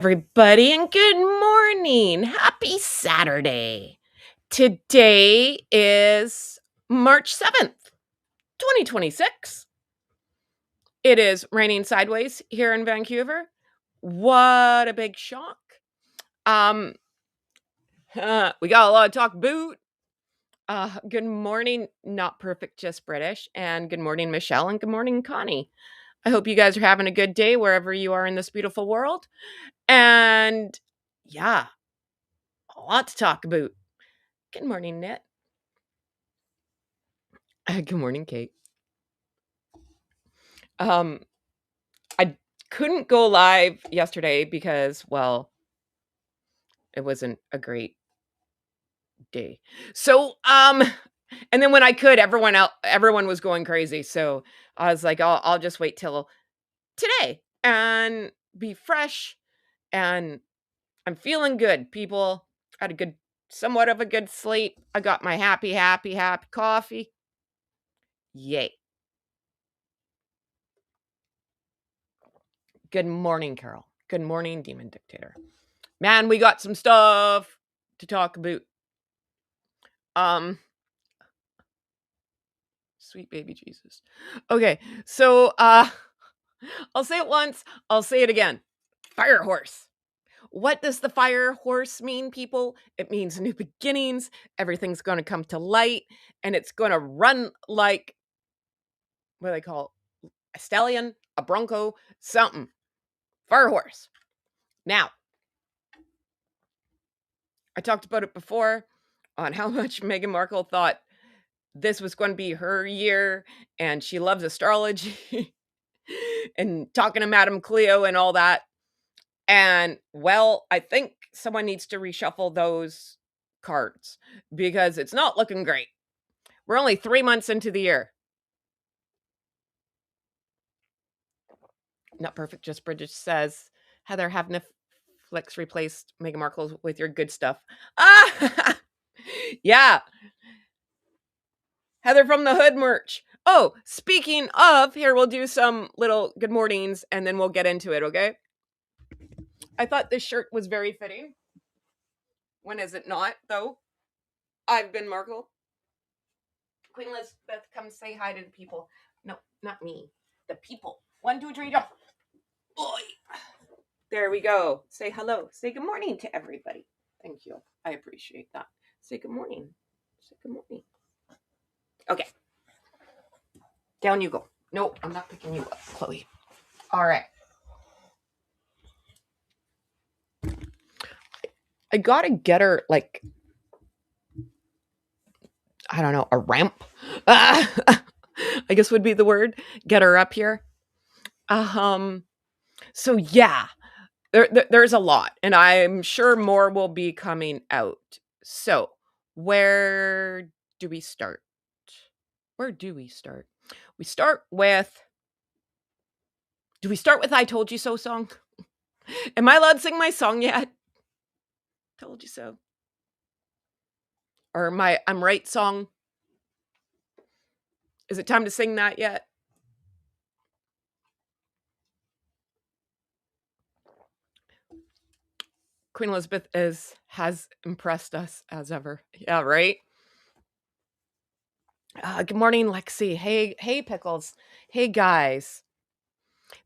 Everybody, and good morning. Happy Saturday. Today is March 7th, 2026. It is raining sideways here in Vancouver. What a big shock. Um we got a lot of talk boot. Good morning, not perfect, just British, and good morning, Michelle, and good morning, Connie. I hope you guys are having a good day wherever you are in this beautiful world. And yeah, a lot to talk about. Good morning, Knit. Good morning, Kate. Um, I couldn't go live yesterday because, well, it wasn't a great day. So, and then when I could, everyone was going crazy. So I was like, I'll just wait till today and be fresh. And I'm feeling good. People had somewhat of a good sleep. I got my happy coffee. Yay. Good morning, Carol. Good morning, Demon Dictator. Man, we got some stuff to talk about. Sweet baby Jesus. Okay, so I'll say it once, I'll say it again. Fire horse. What does the fire horse mean, people? It means new beginnings. Everything's going to come to light, and it's going to run like, what do they call it? A stallion, a bronco, something. Fire horse. Now, I talked about it before on how much Meghan Markle thought this was going to be her year, and she loves astrology and talking to Madame Cleo and all that. And well, I think someone needs to reshuffle those cards because it's not looking great. We're only 3 months into the year. Not perfect, just British says, Heather, have Netflix replaced Meghan Markle with your good stuff. Ah, yeah. Heather from the Hood merch. Oh, speaking of, here we'll do some little good mornings and then we'll get into it, okay? I thought this shirt was very fitting. When is it not, though? I've been Markle. Queen Elizabeth, come say hi to the people. No, not me. The people. 1, 2, 3, jump. Boy. There we go. Say hello. Say good morning to everybody. Thank you. I appreciate that. Say good morning. Say good morning. Okay. Down you go. Nope, I'm not picking you up, Chloe. All right. I gotta get her, like, I don't know, a ramp. I guess would be the word. Get her up here. So yeah, there's a lot, and I'm sure more will be coming out. So where do we start? Where do we start? We start with. Do we start with "I Told You So" song? Am I allowed to sing my song yet? Told you so. Or my "I'm Right" song. Is it time to sing that yet? Queen Elizabeth has impressed us as ever. Yeah, right? Good morning, Lexi. Hey, Pickles. Hey, guys.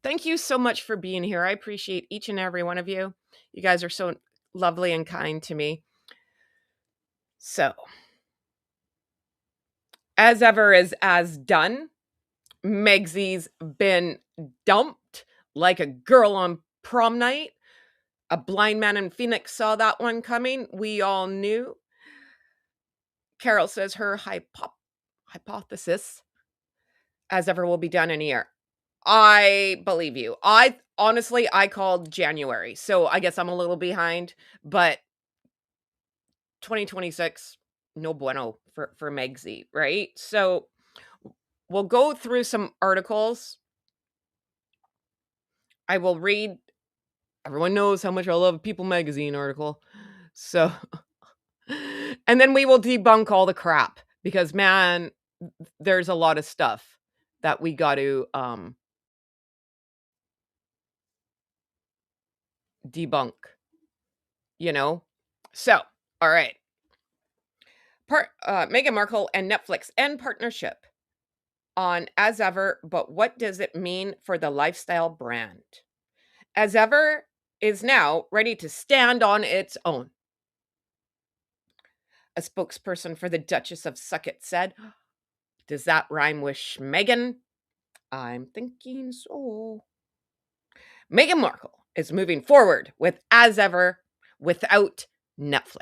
Thank you so much for being here. I appreciate each and every one of you. You guys are so lovely and kind to me. So, as ever is as done, Megsy's been dumped like a girl on prom night. A blind man in Phoenix saw that one coming. We all knew. Carol says her hypothesis, as ever, will be done in a year. I believe you. I honestly, I called January, so I guess I'm a little behind, but 2026, no bueno for Megsy, right? So we'll go through some articles. I will read. Everyone knows how much I love a People magazine article. So, and then we will debunk all the crap because, man, there's a lot of stuff that we got to debunk, you know? So, all right. Meghan Markle and Netflix end partnership on As Ever, but what does it mean for the lifestyle brand? As Ever is now ready to stand on its own. A spokesperson for the Duchess of Sucket said, does that rhyme with Schmegan? I'm thinking so. Meghan Markle is moving forward with As Ever without Netflix.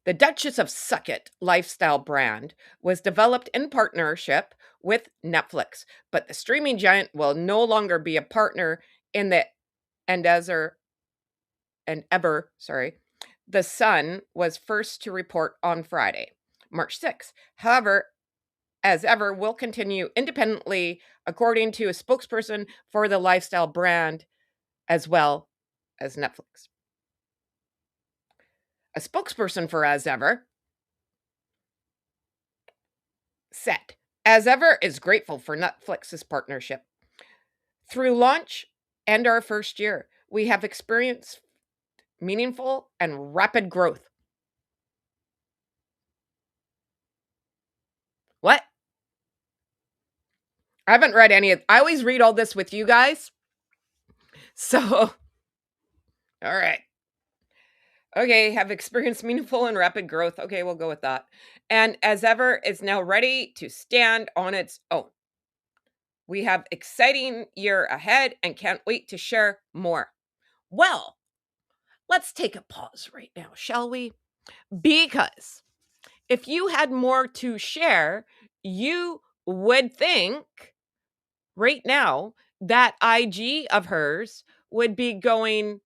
The Duchess of Sucket lifestyle brand was developed in partnership with Netflix, but the streaming giant will no longer be a partner in the Ever, sorry. The Sun was first to report on Friday, March 6th. However, As Ever will continue independently, according to a spokesperson for the lifestyle brand, as well as Netflix. A spokesperson for As Ever said, As Ever is grateful for Netflix's partnership. Through launch and our first year, we have experienced meaningful and rapid growth. What? I haven't read any of I always read all this with you guys. So, all right. Okay, have experienced meaningful and rapid growth. Okay, we'll go with that. And As Ever is now ready to stand on its own. We have exciting year ahead and can't wait to share more. Well, let's take a pause right now, shall we? Because if you had more to share, you would think right now that IG of hers would be going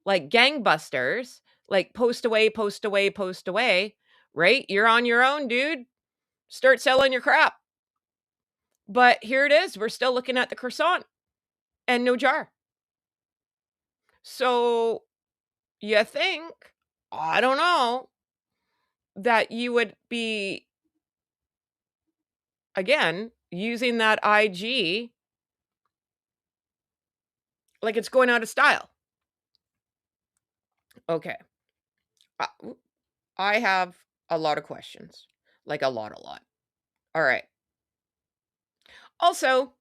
like gangbusters, like post away, post away, post away, right? You're on your own, dude. Start selling your crap. But here it is. We're still looking at the croissant and no jar. So you think, I don't know, that you would be, again, using that IG like it's going out of style. Okay. Uh, I have a lot of questions. Like a lot, a lot. All right. Also,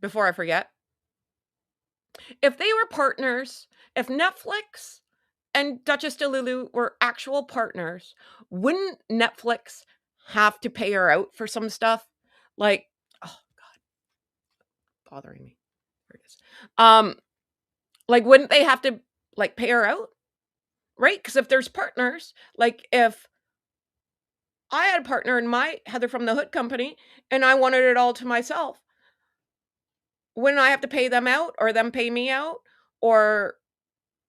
before I forget, if they were partners, if Netflix and Duchess Delulu were actual partners, wouldn't Netflix have to pay her out for some stuff? Like, oh God, bothering me. There it is. Like, wouldn't they have to like pay her out? Right? Because if there's partners, like if I had a partner in my Heather from the Hood company and I wanted it all to myself, wouldn't I have to pay them out or them pay me out or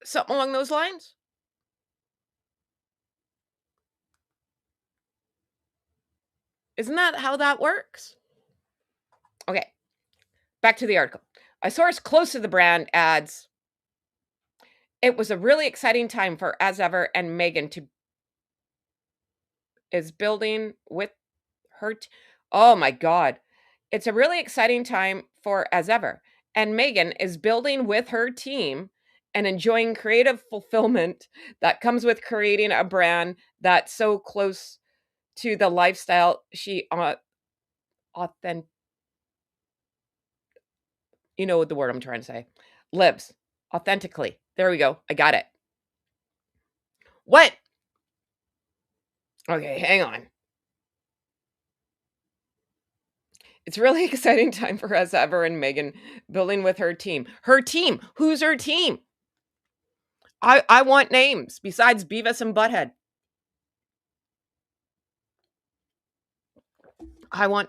something along those lines? Isn't that how that works? Okay, back to the article. A source close to the brand adds, it was a really exciting time for As Ever and Meghan to is building with her. Oh my God. It's a really exciting time for As Ever. And Meghan is building with her team and enjoying creative fulfillment that comes with creating a brand that's so close to the lifestyle she authentic, you know the word I'm trying to say, lives authentically. There we go. I got it. What? Okay, hang on. It's really exciting time for As Ever and Meghan building with her team. Her team. Who's her team? I want names besides Beavis and Butthead.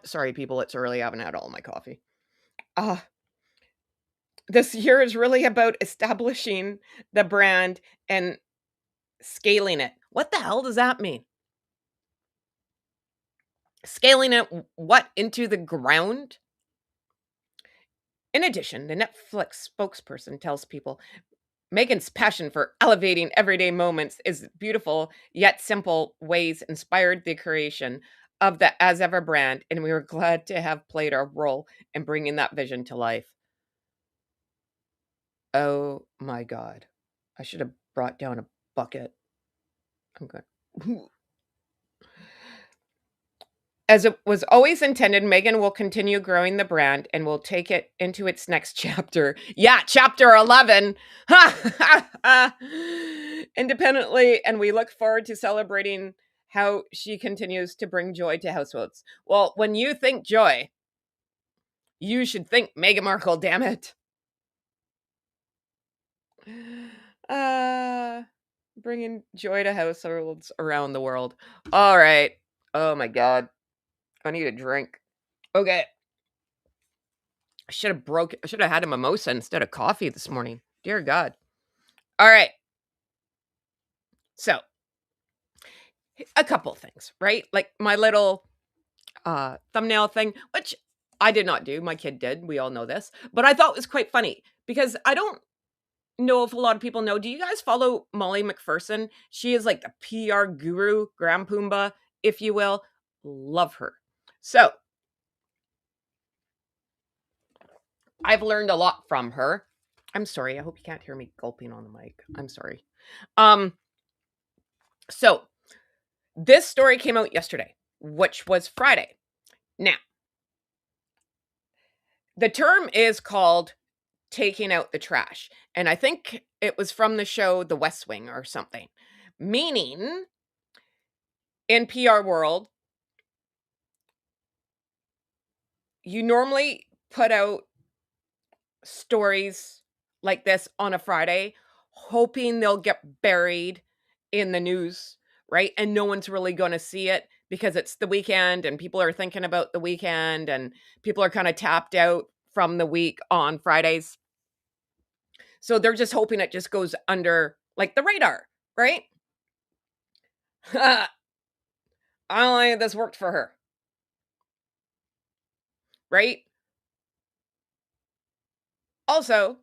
Sorry, people, it's early. I haven't had all my coffee. Uh, this year is really about establishing the brand and scaling it. What the hell does that mean? Scaling it what? Into the ground? In addition, the Netflix spokesperson tells people Megan's passion for elevating everyday moments is beautiful yet simple ways inspired the creation of the As Ever brand, and we were glad to have played our role in bringing that vision to life. Oh my God. I should have brought down a bucket. I'm good. As it was always intended, Meghan will continue growing the brand and will take it into its next chapter. Yeah, chapter 11. Independently, and we look forward to celebrating how she continues to bring joy to households. Well, when you think joy, you should think Meghan Markle, damn it. Uh, Bringing joy to households around the world. All right. Oh my God. I need a drink. Okay. I should have had a mimosa instead of coffee this morning. Dear God. All right. So, a couple things, right? Like my little thumbnail thing, which I did not do. My kid did. We all know this. But I thought it was quite funny because I don't know if a lot of people know. Do you guys follow Molly McPherson? She is like the PR guru, Grand Pumbaa, if you will. Love her. So, I've learned a lot from her. I'm sorry. I hope you can't hear me gulping on the mic. I'm sorry. So this story came out yesterday, which was Friday. Now, the term is called taking out the trash. And I think it was from the show The West Wing or something. Meaning, in PR world, you normally put out stories like this on a Friday, hoping they'll get buried in the news, right? And no one's really going to see it because it's the weekend and people are thinking about the weekend and people are kind of tapped out from the week on Fridays. So they're just hoping it just goes under like the radar, right? I don't think this worked for her, right? Also,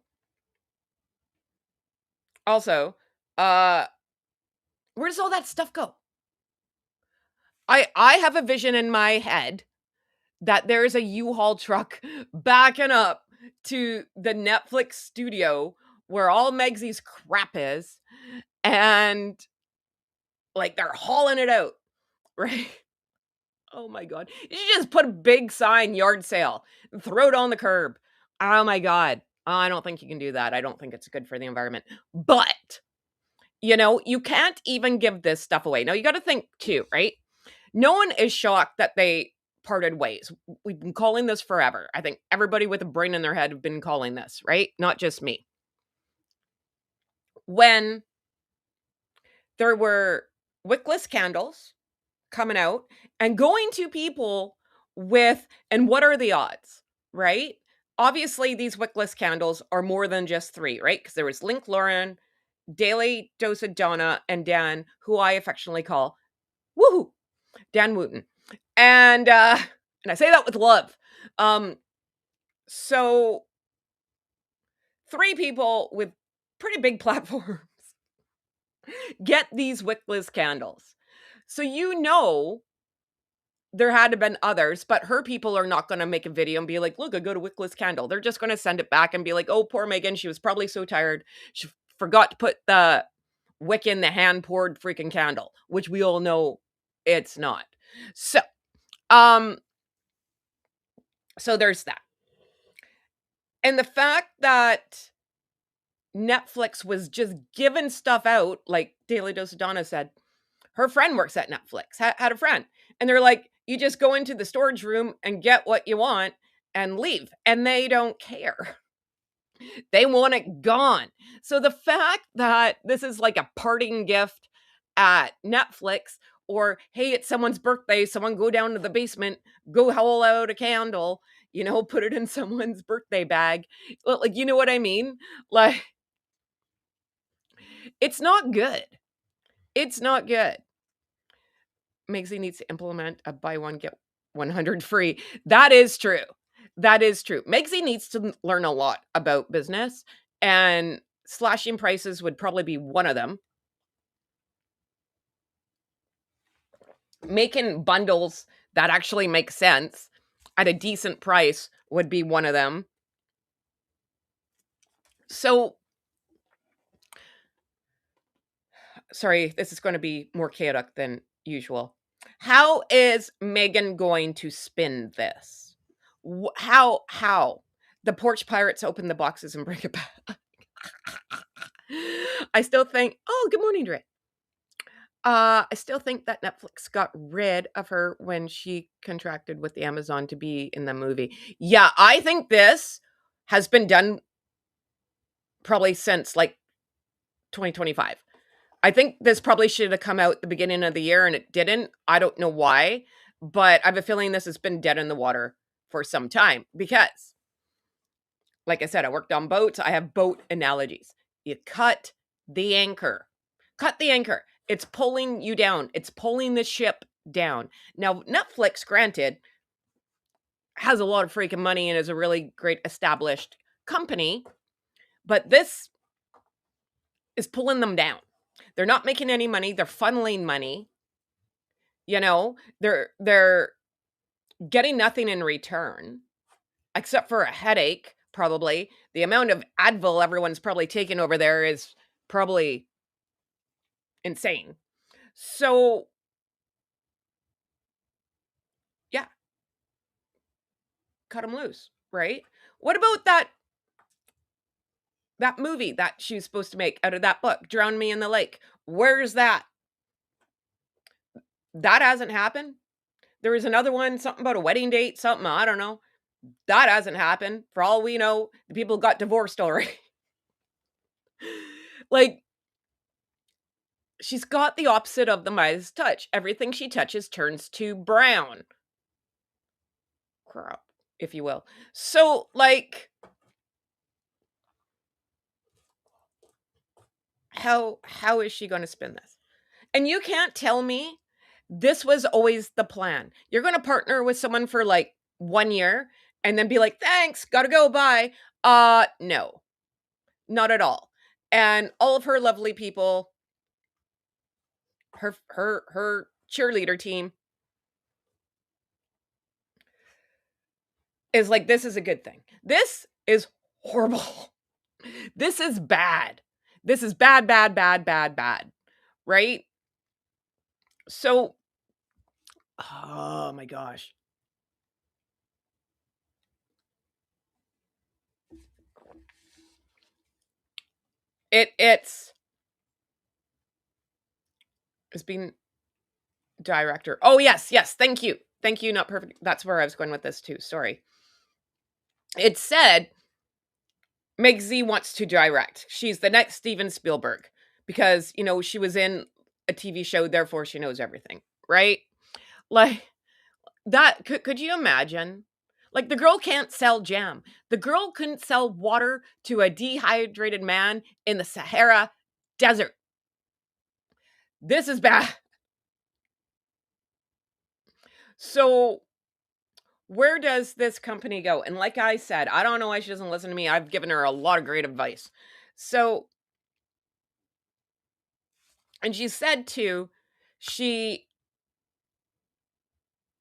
uh, where does all that stuff go? I have a vision in my head that there's a U-Haul truck backing up to the Netflix studio where all Megsy's crap is, and like they're hauling it out, right? Oh my God. You should just put a big sign, yard sale, and throw it on the curb. Oh my God. I don't think you can do that. I don't think it's good for the environment. But, you can't even give this stuff away. Now, you got to think too, right? No one is shocked that they parted ways. We've been calling this forever. I think everybody with a brain in their head have been calling this, right? Not just me. When there were wickless candles coming out and going to people and what are the odds, right? Obviously, these wickless candles are more than just 3, right? Because there was Link Lauren, Daily Dose of Donna, and Dan, who I affectionately call Woohoo, Dan Wooten. And I say that with love. So 3 people with pretty big platforms get these wickless candles. So there had to have been others, but her people are not going to make a video and be like, look, I got a wickless candle. They're just going to send it back and be like, oh, poor Meghan. She was probably so tired. She forgot to put the wick in the hand-poured freaking candle, which we all know it's not. So there's that. And the fact that Netflix was just giving stuff out, like Daily Dose of Donna said, her friend works at Netflix, had a friend. And they're like, you just go into the storage room and get what you want and leave. And they don't care. They want it gone. So the fact that this is like a parting gift at Netflix, or hey, it's someone's birthday, someone go down to the basement, go haul out a candle, put it in someone's birthday bag. Like, you know what I mean? Like, it's not good. It's not good. Megzy needs to implement a buy one, get 100 free. That is true. That is true. Megzy needs to learn a lot about business, and slashing prices would probably be one of them. Making bundles That actually makes sense. At a decent price would be one of them. So, sorry, this is going to be more chaotic than usual. How is Meghan going to spin this? How? The porch pirates open the boxes and bring it back. I still think, oh, good morning, Dre. I still think that Netflix got rid of her when she contracted with the Amazon to be in the movie. Yeah, I think this has been done probably since like 2025. I think this probably should have come out the beginning of the year and it didn't. I don't know why, but I have a feeling this has been dead in the water for some time because, like I said, I worked on boats. I have boat analogies. You cut the anchor. Cut the anchor. It's pulling you down. It's pulling the ship down. Now, Netflix, granted, has a lot of freaking money and is a really great established company, but this is pulling them down. They're not making any money. They're funneling money. You know, they're getting nothing in return except for a headache, probably. The amount of Advil everyone's probably taking over there is probably insane. So, yeah, cut them loose, right? What about that movie that she was supposed to make out of that book, Drown Me in the Lake? Where's that? That hasn't happened. There was another one, something about a wedding date, something, I don't know. That hasn't happened. For all we know, the people got divorced already. Like, she's got the opposite of the Midas touch. Everything she touches turns to brown. Crap, if you will. So, like, how is she going to spin this? And you can't tell me this was always the plan. You're going to partner with someone for like 1 year and then be like, thanks, gotta go, bye. No, not at all. And all of her lovely people, her cheerleader team is like, this is a good thing. This is horrible. This is bad. This is bad, bad, bad, bad, bad. Right? So, oh my gosh. It's being director. Oh, yes. Thank you. Not perfect. That's where I was going with this too. Sorry. It said Meg Z wants to direct. She's the next Steven Spielberg because, you know, she was in a TV show, therefore she knows everything, right? Like that. Could you imagine? Like, the girl can't sell jam. The girl couldn't sell water to a dehydrated man in the Sahara Desert. This is bad. So, where does this company go? And like I said, I don't know why she doesn't listen to me. I've given her a lot of great advice. So, and she said too, she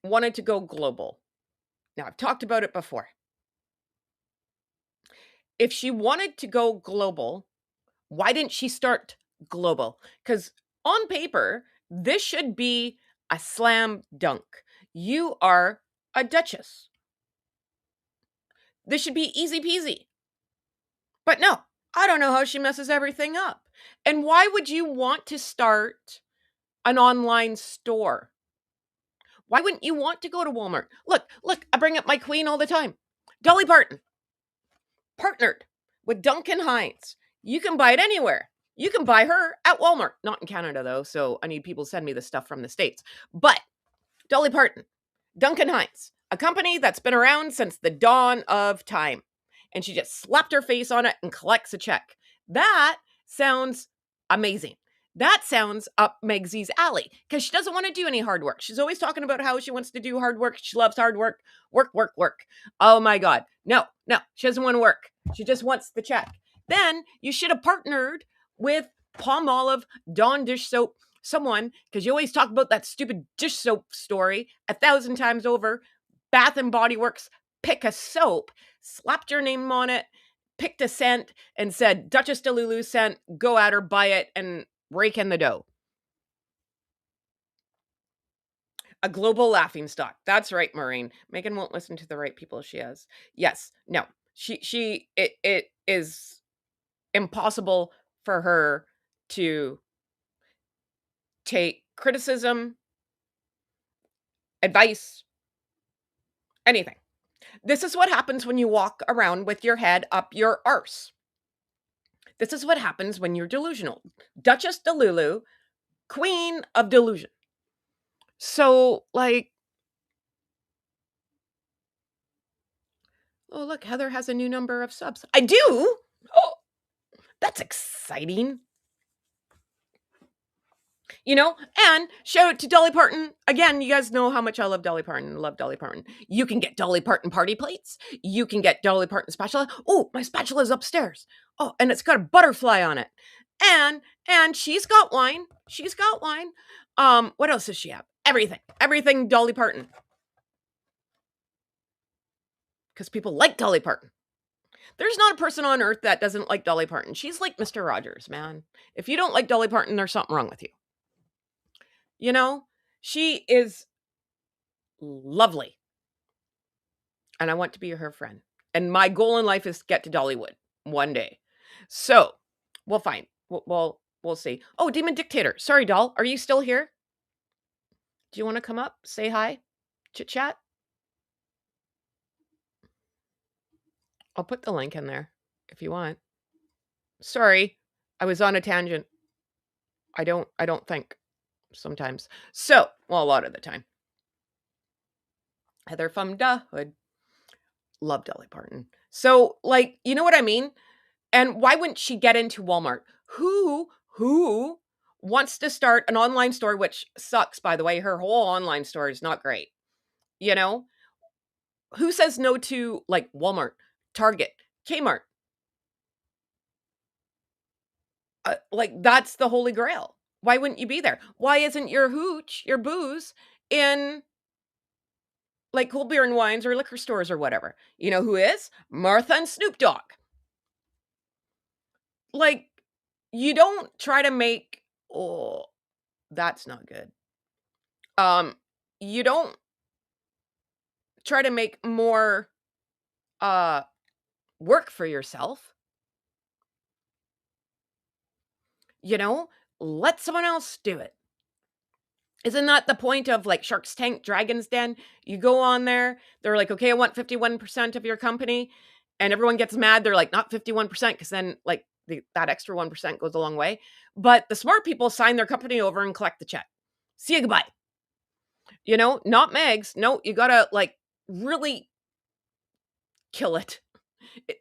wanted to go global. Now, I've talked about it before. If she wanted to go global, why didn't she start global? Because on paper, this should be a slam dunk. You are a duchess. This should be easy peasy. But no, I don't know how she messes everything up. And why would you want to start an online store? Why wouldn't you want to go to Walmart? Look, I bring up my queen all the time. Dolly Parton partnered with Duncan Hines. You can buy it anywhere. You can buy her at Walmart. Not in Canada, though, so I need people to send me the stuff from the States. But Dolly Parton, Duncan Hines, a company that's been around since the dawn of time. And she just slapped her face on it and collects a check. That sounds amazing. That sounds up Meg Z's alley because she doesn't want to do any hard work. She's always talking about how she wants to do hard work. She loves hard work. Work. Oh my God. No, she doesn't want to work. She just wants the check. Then you should have partnered with Palmolive, Dawn dish soap, someone, because you always talk about that stupid dish soap story 1,000 times over, Bath and Body Works, pick a soap, slapped your name on it, picked a scent, and said, Duchess Delulu scent, go at her, buy it, and rake in the dough. A global laughingstock. That's right, Maureen. Meghan won't listen to the right people she has. Yes. No. It is impossible for her to take criticism, advice, anything. This is what happens when you walk around with your head up your arse. This is what happens when you're delusional. Duchess Delulu, queen of delusion. So, like, oh, look, Heather has a new number of subs. I do? Oh, that's exciting. You know, and shout out to Dolly Parton. Again, you guys know how much I love Dolly Parton. Love Dolly Parton. You can get Dolly Parton party plates. You can get Dolly Parton spatula. Oh, my spatula is upstairs. Oh, and it's got a butterfly on it. And she's got wine. She's got wine. What else does she have? Everything. Everything Dolly Parton. Because people like Dolly Parton. There's not a person on earth that doesn't like Dolly Parton. She's like Mr. Rogers, man. If you don't like Dolly Parton, there's something wrong with you. You know, she is lovely. And I want to be her friend. And my goal in life is to get to Dollywood one day. So we'll find. We'll see. Oh, Demon Dictator. Sorry, doll. Are you still here? Do you want to come up? Say hi? Chit chat? I'll put the link in there if you want. Sorry. I was on a tangent. I don't think sometimes. So, well, a lot of the time. Heather from Da Hood. Love Dolly Parton. So, like, you know what I mean? And why wouldn't she get into Walmart? Who wants to start an online store, which sucks, by the way. Her whole online store is not great. You know? Who says no to, like, Walmart, Target, Kmart? Like, that's the holy grail. Why wouldn't you be there? Why isn't your hooch, your booze, in, like, Cold Beer and Wines or liquor stores or whatever? You know who is? Martha and Snoop Dogg. Like, you don't try to make, oh, that's not good. You don't try to make more work for yourself. You know, let someone else do it. Isn't that the point of, like, Shark's Tank, Dragon's Den? You go on there, they're like, okay, I want 51% of your company. And everyone gets mad. They're like, not 51%, because then, like, that extra 1% goes a long way. But the smart people sign their company over and collect the check. See you, goodbye. You know, not Megs. No, you gotta, like, really kill it.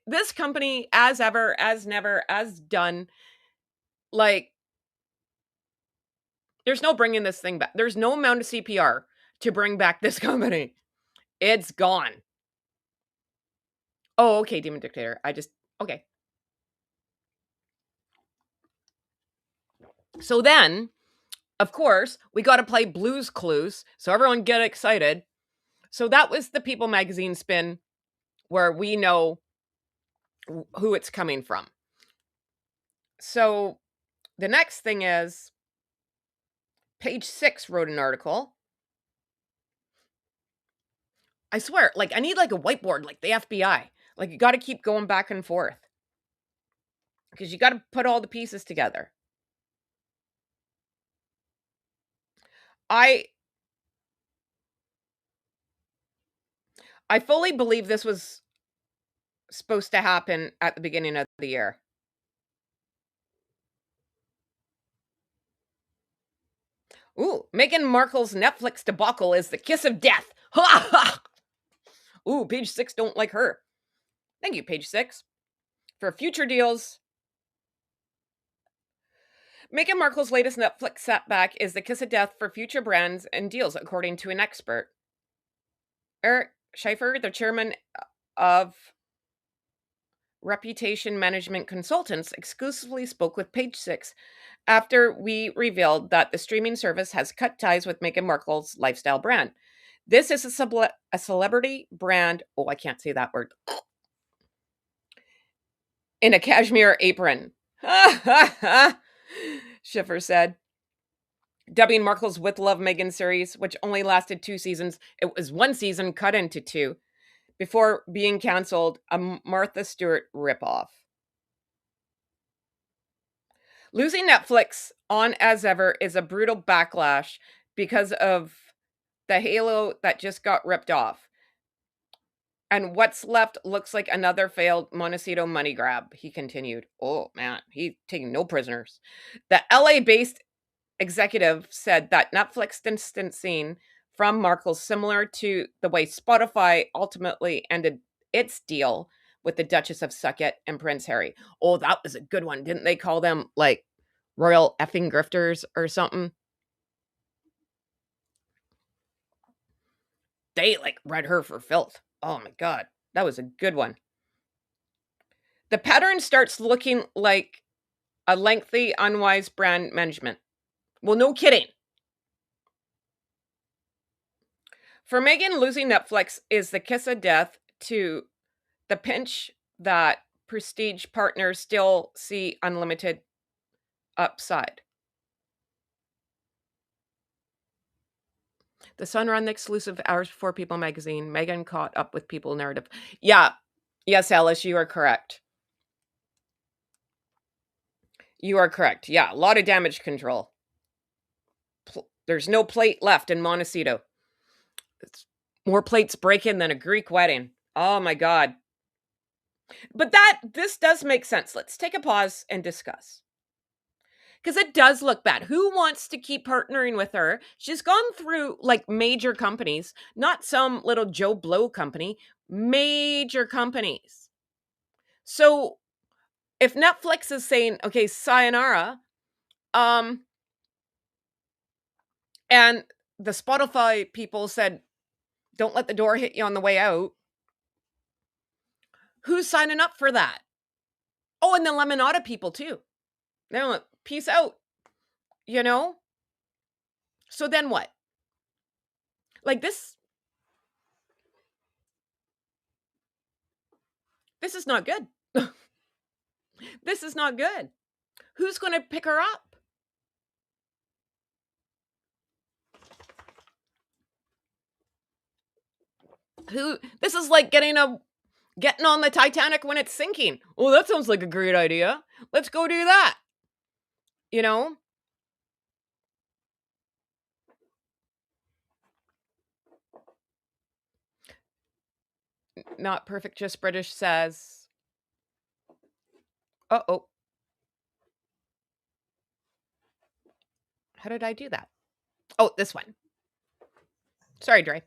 This company, as ever, as never, as done, like, there's no bringing this thing back. There's no amount of CPR to bring back this company. It's gone. Oh, okay, Demon Dictator. Okay. So then, of course, we got to play Blues Clues. So everyone get excited. So that was the People magazine spin where we know who it's coming from. So the next thing is Page 6 wrote an article. I swear, like, I need, like, a whiteboard, like the FBI. Like, you got to keep going back and forth. Because you got to put all the pieces together. I fully believe this was supposed to happen at the beginning of the year. Ooh, Meghan Markle's Netflix debacle is the kiss of death. Ha ha! Ooh, Page 6 don't like her. Thank you, Page 6. For future deals, Meghan Markle's latest Netflix setback is the kiss of death for future brands and deals, according to an expert. Eric Schaefer, the chairman of reputation management consultants exclusively spoke with Page Six after we revealed that the streaming service has cut ties with Meghan Markle's lifestyle brand. This is a celebrity brand. Oh, I can't say that word. In a cashmere apron. Schiffer said. Dubbing Markle's With Love Meghan series, which only lasted 2 seasons. It was 1 season cut into 2 before being canceled, a Martha Stewart ripoff. Losing Netflix on as ever is a brutal backlash because of the halo that just got ripped off. And what's left looks like another failed Montecito money grab, he continued. Oh, man, he's taking no prisoners. The LA-based executive said that Netflix distancing from Markle similar to the way Spotify ultimately ended its deal with the Duchess of Sussex and Prince Harry. Oh, that was a good one. Didn't they call them like royal effing grifters or something? They like read her for filth. Oh my God. That was a good one. The pattern starts looking like a lengthy, unwise brand management. Well, no kidding. For Meghan, losing Netflix is the kiss of death to the pinch that prestige partners still see unlimited upside. The Sun ran the exclusive Hours Before People magazine. Meghan caught up with People narrative. Yeah. Yes, Alice, you are correct. You are correct. Yeah, a lot of damage control. There's no plate left in Montecito. It's more plates breaking than a Greek wedding. Oh my God. But this does make sense. Let's take a pause and discuss. Because it does look bad. Who wants to keep partnering with her? She's gone through like major companies, not some little Joe Blow company, major companies. So if Netflix is saying, okay, sayonara, and the Spotify people said, don't let the door hit you on the way out, who's signing up for that? Oh, and the Lemonada people too. They're like, peace out, you know? So then what? Like this is not good. This is not good. Who's going to pick her up? This is like getting on the Titanic when it's sinking. Oh, that sounds like a great idea. Let's go do that. You know? Not Perfect, Just British says. Uh-oh. How did I do that? Oh, this one. Sorry, Dre.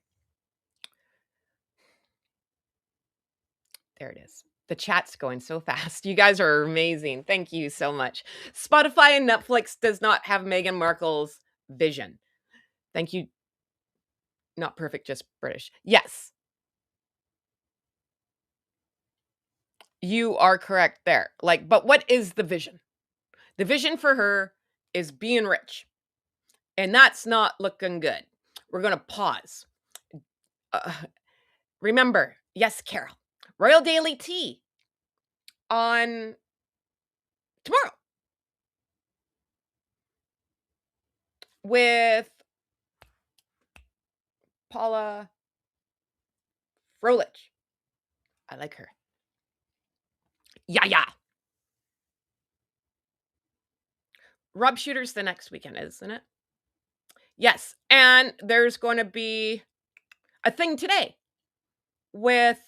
There it is. The chat's going so fast. You guys are amazing. Thank you so much. Spotify and Netflix does not have Meghan Markle's vision. Thank you. Not Perfect, Just British. Yes. You are correct there. Like, but what is the vision? The vision for her is being rich. And that's not looking good. We're going to pause. Remember, yes, Carol, Royal Daily Tea on tomorrow with Paula Froelich. I like her. Yeah. Rob Shooter's the next weekend, isn't it? Yes. And there's going to be a thing today with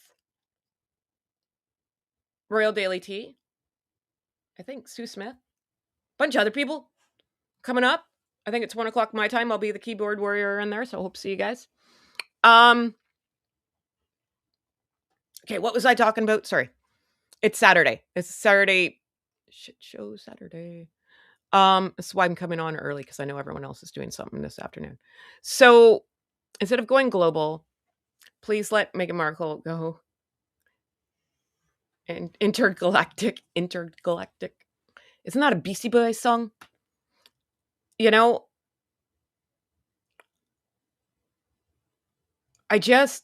Royal Daily Tea. I think Sue Smith. Bunch of other people coming up. I think it's 1 o'clock my time. I'll be the keyboard warrior in there, so I hope to see you guys. Okay, what was I talking about? Sorry. It's Saturday. It's Saturday. Shit show Saturday. That's why I'm coming on early, because I know everyone else is doing something this afternoon. So instead of going global, please let Meghan Markle go And intergalactic. Isn't that a Beastie Boys song? You know, I just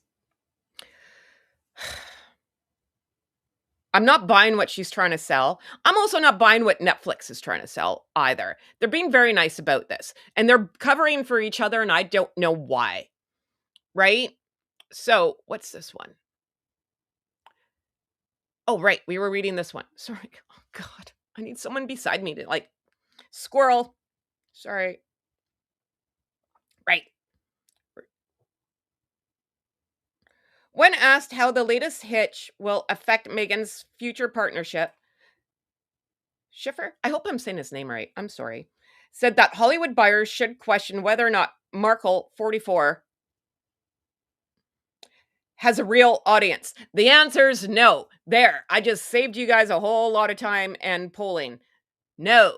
I'm not buying what she's trying to sell. I'm also not buying what Netflix is trying to sell either. They're being very nice about this, and they're covering for each other, and I don't know why. Right? So, what's this one? Oh, right. We were reading this one. Sorry. Oh, God. I need someone beside me to like squirrel. Sorry. Right. When asked how the latest hitch will affect Meghan's future partnership, Schiffer, I hope I'm saying his name right. I'm sorry. Said that Hollywood buyers should question whether or not Markle, 44, has a real audience. The answer is no. There. I just saved you guys a whole lot of time and polling. No.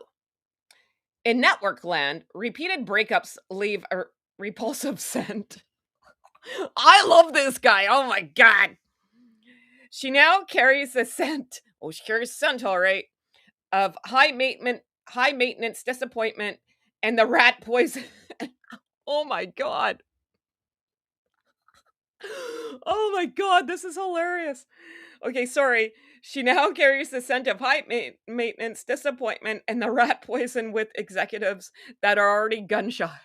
In network land, repeated breakups leave a repulsive scent. I love this guy. Oh my God. She now carries a scent. Oh, she carries a scent, all right, of high maintenance disappointment and the rat poison. Oh my God. Oh my God, this is hilarious. Okay, sorry. She now carries the scent of high maintenance disappointment and the rat poison with executives that are already gun shy.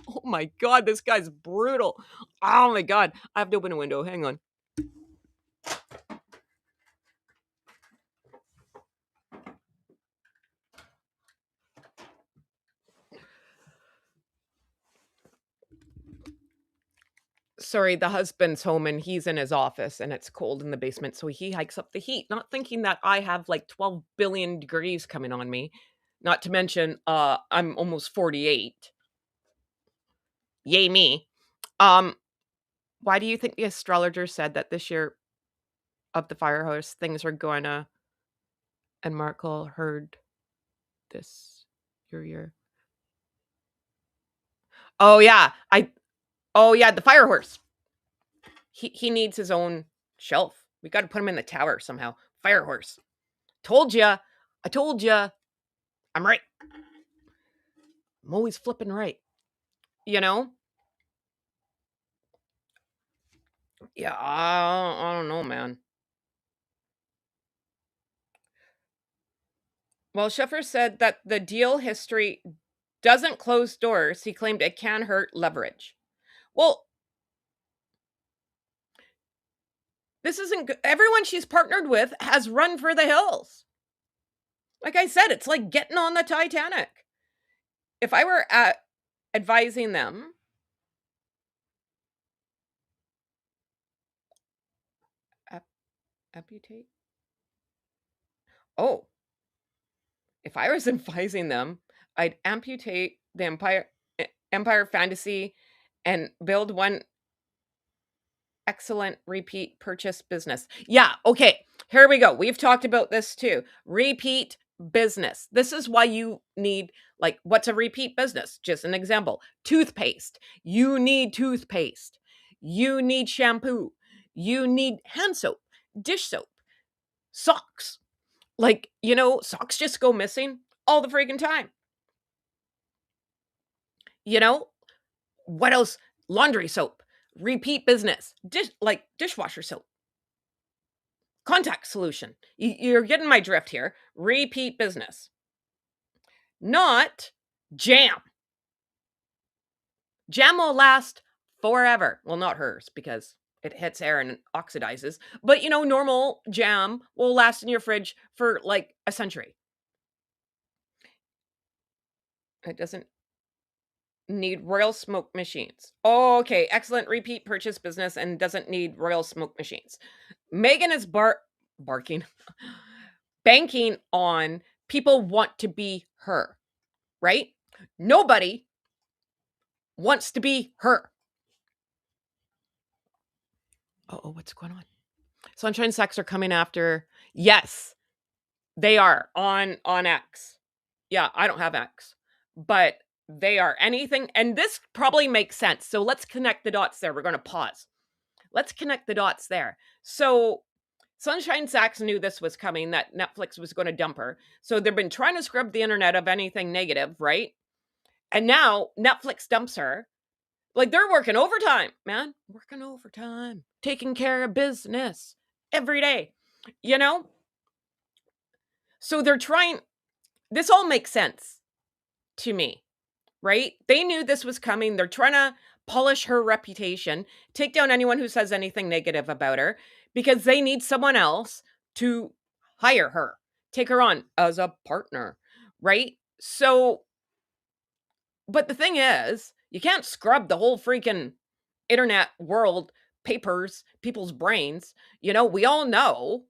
Oh my God, this guy's brutal. Oh my God. I have to open a window. Hang on. Sorry, the husband's home and he's in his office and it's cold in the basement. So he hikes up the heat, not thinking that I have like 12 billion degrees coming on me. Not to mention, I'm almost 48. Yay me. Um, why do you think the astrologer said that this year of the firehouse things are gonna and Markle heard this your year? Oh yeah. The fire horse. He needs his own shelf. We gotta put him in the tower somehow. Fire horse. Told ya. I told ya. I'm right. I'm always flipping right. You know? Yeah, I don't know, man. Well, Schiffer said that the deal history doesn't close doors. He claimed it can hurt leverage. Well, this isn't good. Everyone she's partnered with has run for the hills. Like I said, it's like getting on the Titanic. If I were advising them, amputate. Oh, if I was advising them, I'd amputate the Empire Fantasy and build one excellent repeat purchase business. Yeah, okay. Here we go. We've talked about this too. Repeat business. This is why you need, like, what's a repeat business? Just an example. Toothpaste. You need toothpaste. You need shampoo. You need hand soap, dish soap, socks. Like, socks just go missing all the freaking time. What else? Laundry soap, repeat business, dishwasher soap, contact solution. You're getting my drift here. Repeat business, not jam. Jam will last forever. Well, not hers because it hits air and oxidizes. But normal jam will last in your fridge for like a century. It doesn't need royal smoke machines. Oh, okay, excellent repeat purchase business and doesn't need royal smoke machines. Meghan is barking, banking on people want to be her, right? Nobody wants to be her. Oh, what's going on? Sunshine Sex are coming after. Yes, they are on X. Yeah, I don't have X, but they are anything. And this probably makes sense. So let's connect the dots there. We're going to pause. Let's connect the dots there. So Sunshine Sachs knew this was coming, that Netflix was going to dump her. So they've been trying to scrub the internet of anything negative, right? And now Netflix dumps her. Like, they're working overtime, man. Working overtime. Taking care of business every day. You know? So they're trying. This all makes sense to me, right? They knew this was coming. They're trying to polish her reputation, take down anyone who says anything negative about her, because they need someone else to hire her, take her on as a partner, right? So, but the thing is, you can't scrub the whole freaking internet world, papers, people's brains. You know, we all know.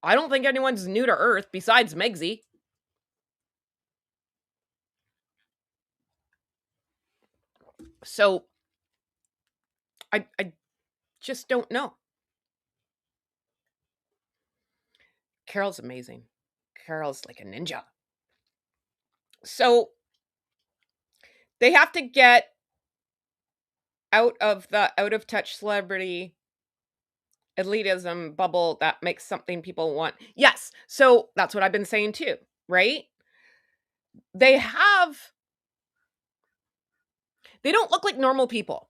I don't think anyone's new to Earth besides Megsy. So I just don't know. Carol's amazing. Carol's like a ninja. So they have to get out of the out of touch celebrity elitism bubble that makes something people want. Yes. So that's what I've been saying too, right? They don't look like normal people.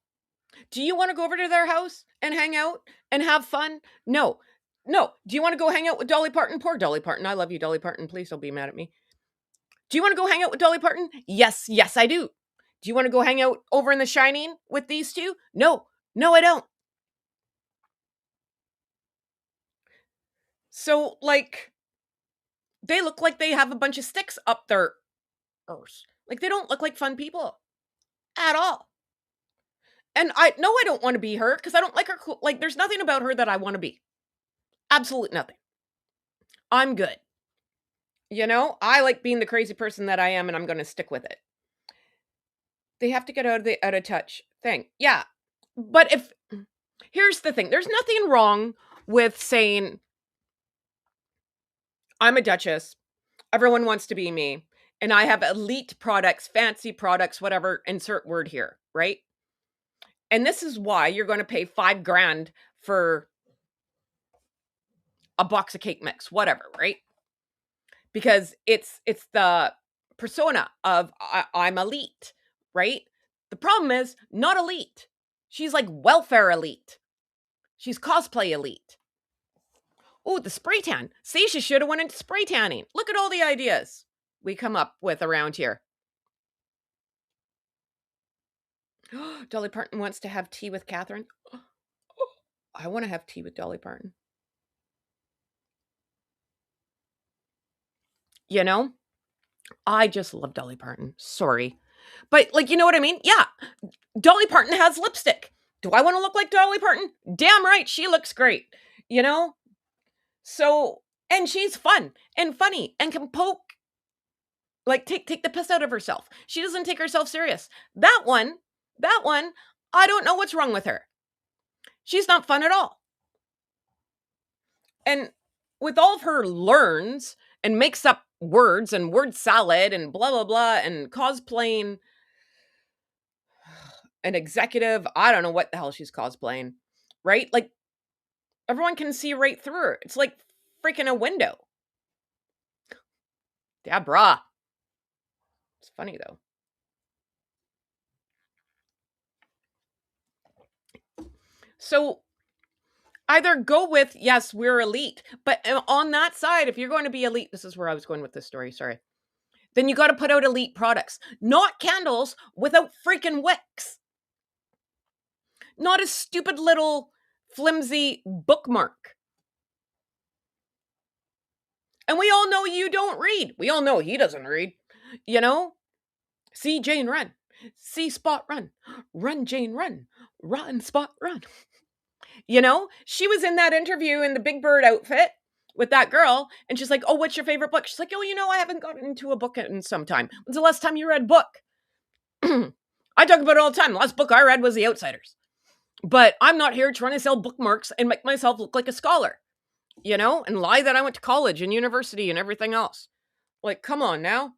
Do you want to go over to their house and hang out and have fun? No. No. Do you want to go hang out with Dolly Parton? Poor Dolly Parton. I love you, Dolly Parton. Please don't be mad at me. Do you want to go hang out with Dolly Parton? Yes. Yes, I do. Do you want to go hang out over in The Shining with these two? No. No, I don't. So, like, they look like they have a bunch of sticks up their arse. Like, they don't look like fun people at all. And I don't want to be her because I don't like her. Like, there's nothing about her that I want to be. Absolute nothing. I'm good. You know, I like being the crazy person that I am, and I'm going to stick with it. They have to get out of touch thing. Yeah. But here's the thing, there's nothing wrong with saying, I'm a duchess. Everyone wants to be me. And I have elite products, fancy products, whatever, insert word here, right? And this is why you're going to pay $5,000 for a box of cake mix, whatever, right? Because it's the persona of I'm elite, right? The problem is not elite. She's like welfare elite. She's cosplay elite. Oh, the spray tan. Seisha should have went into spray tanning. Look at all the ideas we come up with around here. Dolly Parton wants to have tea with Catherine. I want to have tea with Dolly Parton. You know, I just love Dolly Parton. Sorry. But, like, you know what I mean? Yeah. Dolly Parton has lipstick. Do I want to look like Dolly Parton? Damn right. She looks great. You know? So, and she's fun and funny and can poke, like, take the piss out of herself. She doesn't take herself serious. That one, I don't know what's wrong with her. She's not fun at all. And with all of her learns and makes up words and word salad and blah, blah, blah, and cosplaying an executive, I don't know what the hell she's cosplaying, right? Like, everyone can see right through her. It's like freaking a window. Deborah. It's funny, though. So either go with, yes, we're elite, but on that side, if you're going to be elite, this is where I was going with this story, sorry, then you got to put out elite products, not candles without freaking wicks. Not a stupid little flimsy bookmark. And we all know you don't read. We all know he doesn't read. You know? See Jane run. See Spot run. Run, Jane, run. Run, Spot, run. You know? She was in that interview in the Big Bird outfit with that girl, and she's like, oh, what's your favorite book? She's like, oh, you know, I haven't gotten into a book in some time. When's the last time you read a book? I talk about it all the time. The last book I read was The Outsiders. But I'm not here trying to sell bookmarks and make myself look like a scholar, you know, and lie that I went to college and university and everything else. Like, come on now.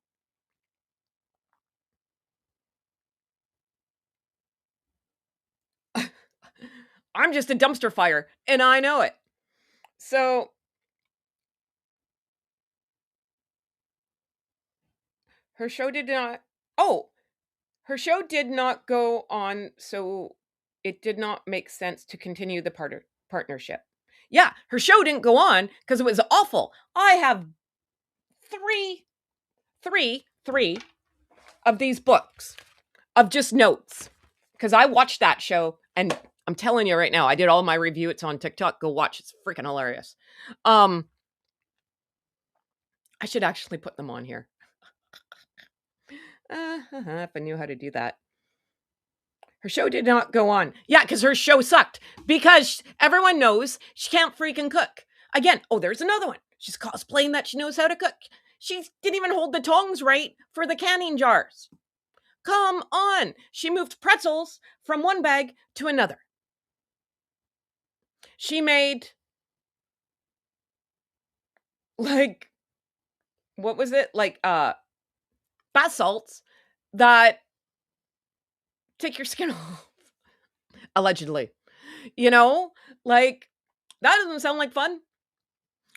I'm just a dumpster fire, and I know it. So her show did not oh, her show did not go on, so it did not make sense to continue the partnership. Yeah, her show didn't go on because it was awful. I have three, three of these books of just notes because I watched that show and I'm telling you right now, I did all my review. It's on TikTok. Go watch. It's freaking hilarious. I should actually put them on here. If I knew how to do that. Her show did not go on. Yeah, because her show sucked. Because everyone knows she can't freaking cook. Again, oh, there's another one. She's cosplaying that she knows how to cook. She didn't even hold the tongs right for the canning jars. Come on. She moved pretzels from one bag to another. She made, like, what was it? Like, bath salts that take your skin off. Allegedly. You know? Like, that doesn't sound like fun.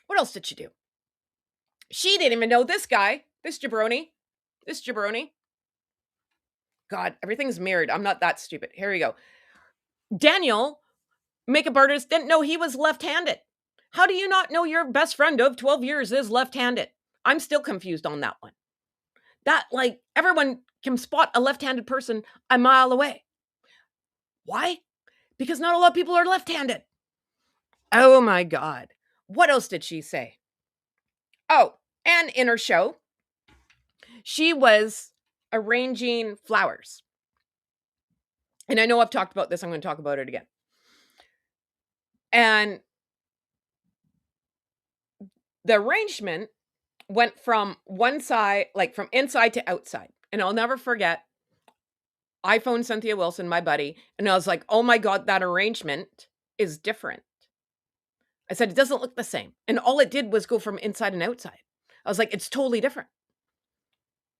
What else did she do? She didn't even know this guy, this jabroni. God, everything's mirrored. I'm not that stupid. Here we go. Daniel, makeup artist, didn't know he was left-handed. How do you not know your best friend of 12 years is left-handed? I'm still confused on that one. That, like, everyone can spot a left-handed person a mile away. Why? Because not a lot of people are left-handed. Oh my God. What else did she say? Oh, and in her show, she was arranging flowers. And I know I've talked about this. I'm going to talk about it again. And the arrangement went from one side, like from inside to outside. And I'll never forget, I phoned Cynthia Wilson, my buddy, and I was like, oh my God, that arrangement is different. I said, it doesn't look the same. And all it did was go from inside and outside. I was like, it's totally different.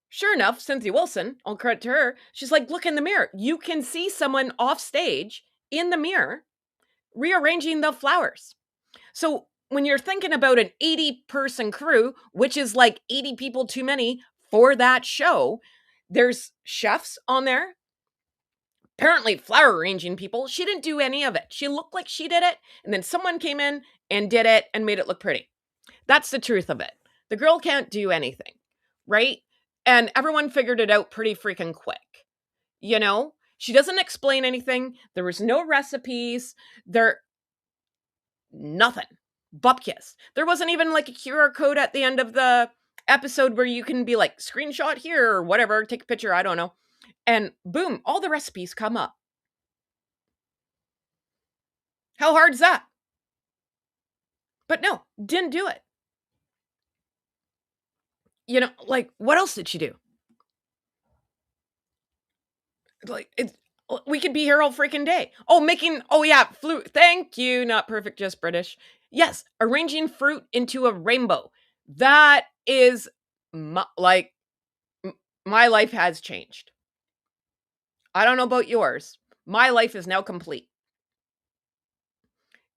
Sure enough, Cynthia Wilson, all credit to her, she's like, look in the mirror. You can see someone off stage in the mirror rearranging the flowers. So when you're thinking about an 80-person crew, which is like 80 people too many for that show, there's chefs on there. Apparently flower arranging people. She didn't do any of it. She looked like she did it, and then someone came in and did it and made it look pretty. That's the truth of it. The girl can't do anything, right? And everyone figured it out pretty freaking quick. You know? She doesn't explain anything. There was no recipes. Nothing. Bupkis. There wasn't even like a QR code at the end of the episode where you can be like, screenshot here or whatever, take a picture, I don't know. And boom, all the recipes come up. How hard is that? But no, didn't do it. You know, like, what else did she do? Like, we could be here all freaking day. Oh yeah, flute. Thank you. Not perfect, just British. Yes, arranging fruit into a rainbow. That is my life has changed. I don't know about yours. My life is now complete.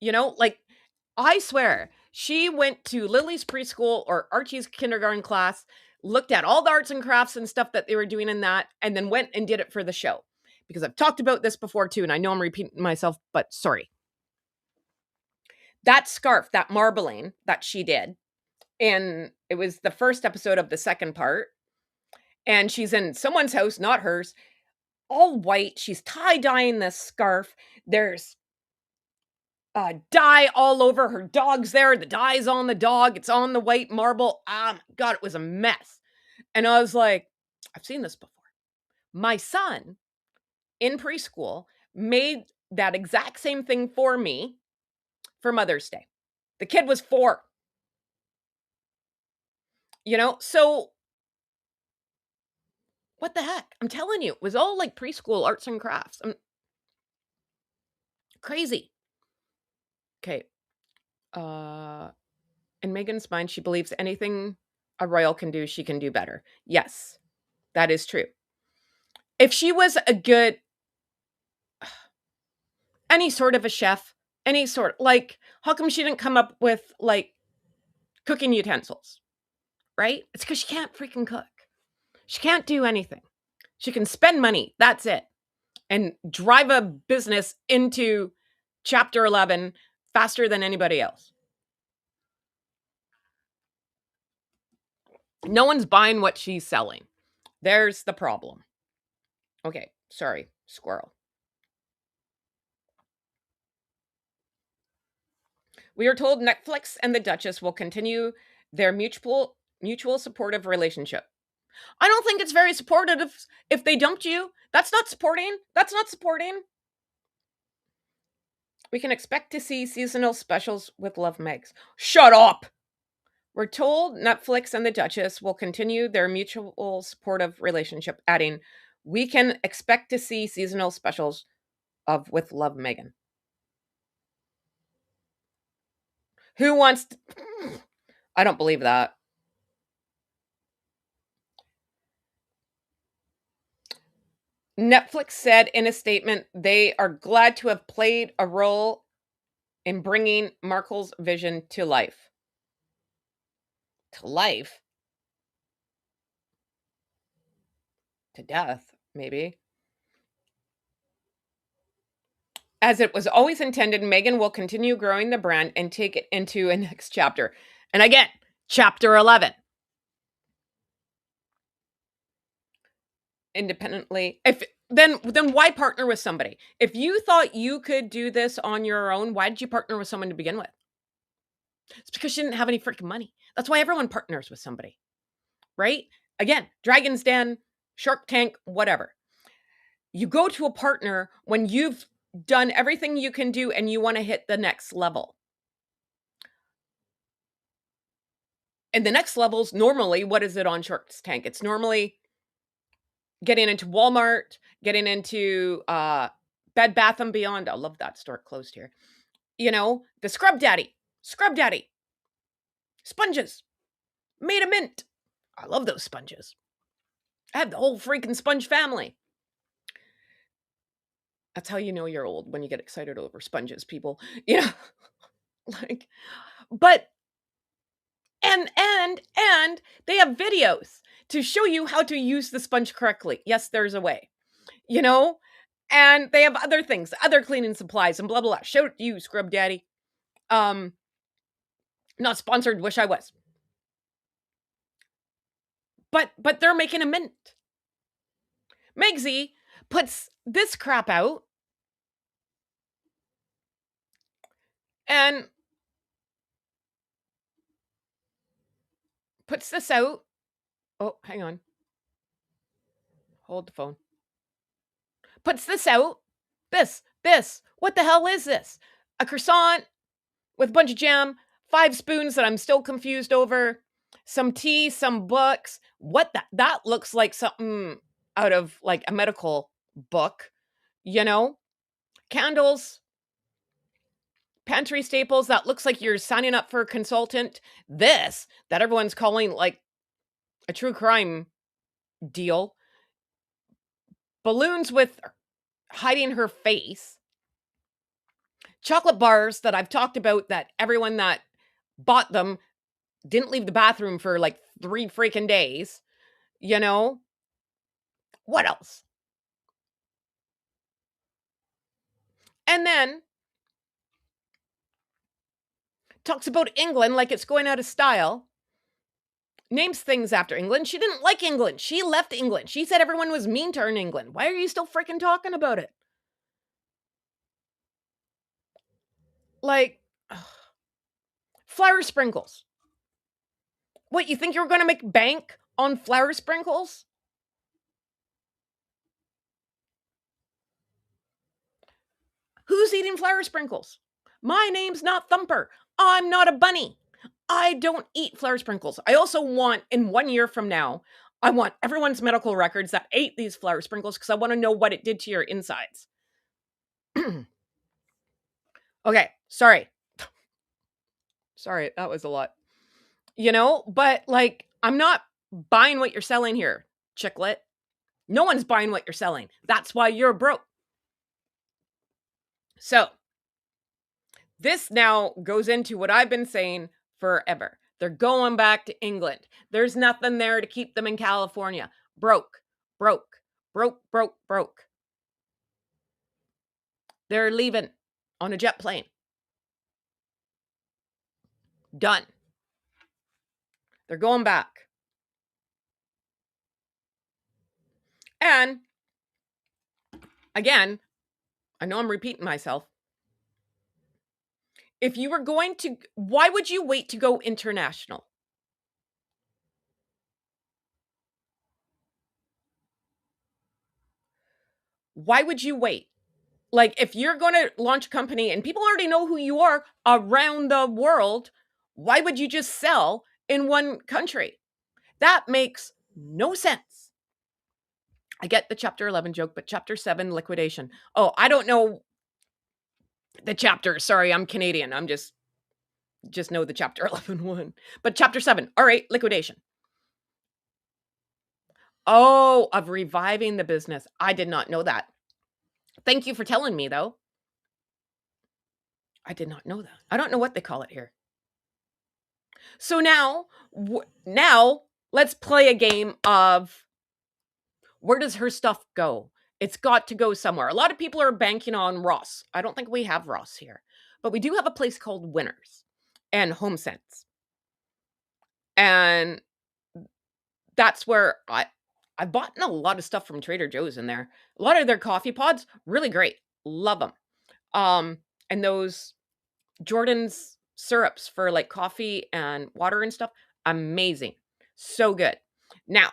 You know, like, I swear, she went to Lily's preschool or Archie's kindergarten class, looked at all the arts and crafts and stuff that they were doing in that, and then went and did it for the show. Because I've talked about this before too, and I know I'm repeating myself, but sorry. That scarf, that marbling that she did, and it was the first episode of the second part, and she's in someone's house, not hers, all white. She's tie-dyeing this scarf. There's dye all over. Her dog's there. The dye's on the dog. It's on the white marble. God, it was a mess. And I was like, I've seen this before. My son in preschool made that exact same thing for me for Mother's Day. The kid was 4. You know, so what the heck? I'm telling you, it was all like preschool arts and crafts. Crazy. Okay. In Meghan's mind, she believes anything a royal can do, she can do better. Yes, that is true. If she was a good, any sort of a chef, Any sort. Like, how come she didn't come up with, like, cooking utensils, right? It's because she can't freaking cook. She can't do anything. She can spend money. That's it. And drive a business into chapter 11 faster than anybody else. No one's buying what she's selling. There's the problem. Okay, sorry, squirrel. We are told Netflix and the Duchess will continue their mutual supportive relationship. I don't think it's very supportive if they dumped you. That's not supporting. That's not supporting. We can expect to see seasonal specials with Love Megs. Shut up! We're told Netflix and the Duchess will continue their mutual supportive relationship, adding, we can expect to see seasonal specials of With Love Meghan. Who wants to... I don't believe that. Netflix said in a statement they are glad to have played a role in bringing Markle's vision to life. To life? To death, maybe. As it was always intended, Meghan will continue growing the brand and take it into a next chapter. And again, chapter 11. Independently. Then why partner with somebody? If you thought you could do this on your own, why did you partner with someone to begin with? It's because you didn't have any freaking money. That's why everyone partners with somebody. Right? Again, Dragon's Den, Shark Tank, whatever. You go to a partner when you've done everything you can do and you want to hit the next level. And the next level's normally, what is it on Shark Tank? It's normally getting into Walmart, getting into Bed Bath & Beyond. I love that store closed here. You know, the Scrub Daddy. Sponges. Made a mint. I love those sponges. I have the whole freaking sponge family. That's how you know you're old, when you get excited over sponges, people. You know, like, but, and they have videos to show you how to use the sponge correctly. Yes, there's a way, you know, and they have other things, other cleaning supplies and blah, blah, blah. Show it to you, Scrub Daddy. Not sponsored, wish I was. But they're making a mint. Megsy puts this crap out and puts this out. Oh, hang on. Hold the phone. Puts this out. This. What the hell is this? A croissant with a bunch of jam, 5 spoons that I'm still confused over, some tea, some books. What that looks like something out of like a medical book, you know? Candles, pantry staples, that looks like you're signing up for a consultant. This, that everyone's calling like a true crime deal. Balloons with hiding her face. Chocolate bars that I've talked about that everyone that bought them didn't leave the bathroom for like 3 freaking days. You know? What else? And then talks about England like it's going out of style. Names things after England. She didn't like England. She left England. She said everyone was mean to her in England. Why are you still freaking talking about it? Like, flower sprinkles. What, you think you're going to make bank on flower sprinkles? Who's eating flower sprinkles? My name's not Thumper. I'm not a bunny. I don't eat flower sprinkles. I also want, in 1 year from now, I want everyone's medical records that ate these flower sprinkles because I want to know what it did to your insides. Okay, sorry. Sorry, that was a lot. You know, but like, I'm not buying what you're selling here, Chicklet. No one's buying what you're selling. That's why you're broke. So, This now goes into what I've been saying forever. They're going back to England. There's nothing there to keep them in California. Broke, broke, broke, broke, broke. They're leaving on a jet plane. Done. They're going back. And again, I know I'm repeating myself. If you were going to, why would you wait to go international? Why would you wait? Like, if you're going to launch a company and people already know who you are around the world, why would you just sell in one country? That makes no sense. I get the chapter 11 joke, but chapter 7, liquidation. Oh, I don't know the chapter. Sorry, I'm Canadian. I'm just know the chapter 11 one. But chapter 7, all right, liquidation. Oh, of reviving the business. I did not know that. Thank you for telling me, though. I did not know that. I don't know what they call it here. So now let's play a game of where does her stuff go? It's got to go somewhere. A lot of people are banking on Ross. I don't think we have Ross here, but we do have a place called Winners and HomeSense. And that's where I've bought a lot of stuff from Trader Joe's in there. A lot of their coffee pods, really great. Love them. And those Jordan's syrups for like coffee and water and stuff, amazing. So good. Now,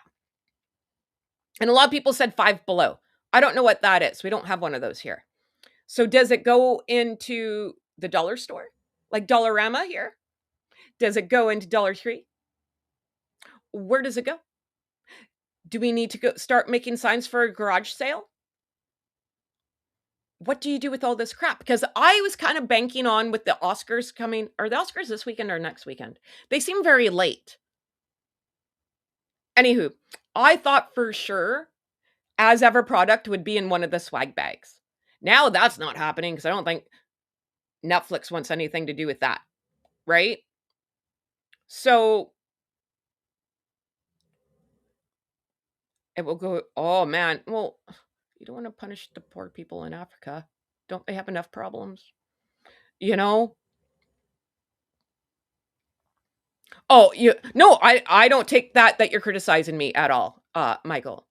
and a lot of people said Five Below. I don't know what that is. We don't have one of those here. So does it go into the dollar store? Like Dollarama here? Does it go into Dollar Tree? Where does it go? Do we need to go start making signs for a garage sale? What do you do with all this crap? Because I was kind of banking on with the Oscars coming. Are the Oscars this weekend or next weekend? They seem very late. Anywho, I thought for sure As Ever product would be in one of the swag bags. Now that's not happening because I don't think Netflix wants anything to do with that. Right? So it will go, oh man. Well, you don't want to punish the poor people in Africa. Don't they have enough problems? You know? Oh, no, I don't take that you're criticizing me at all, Michael.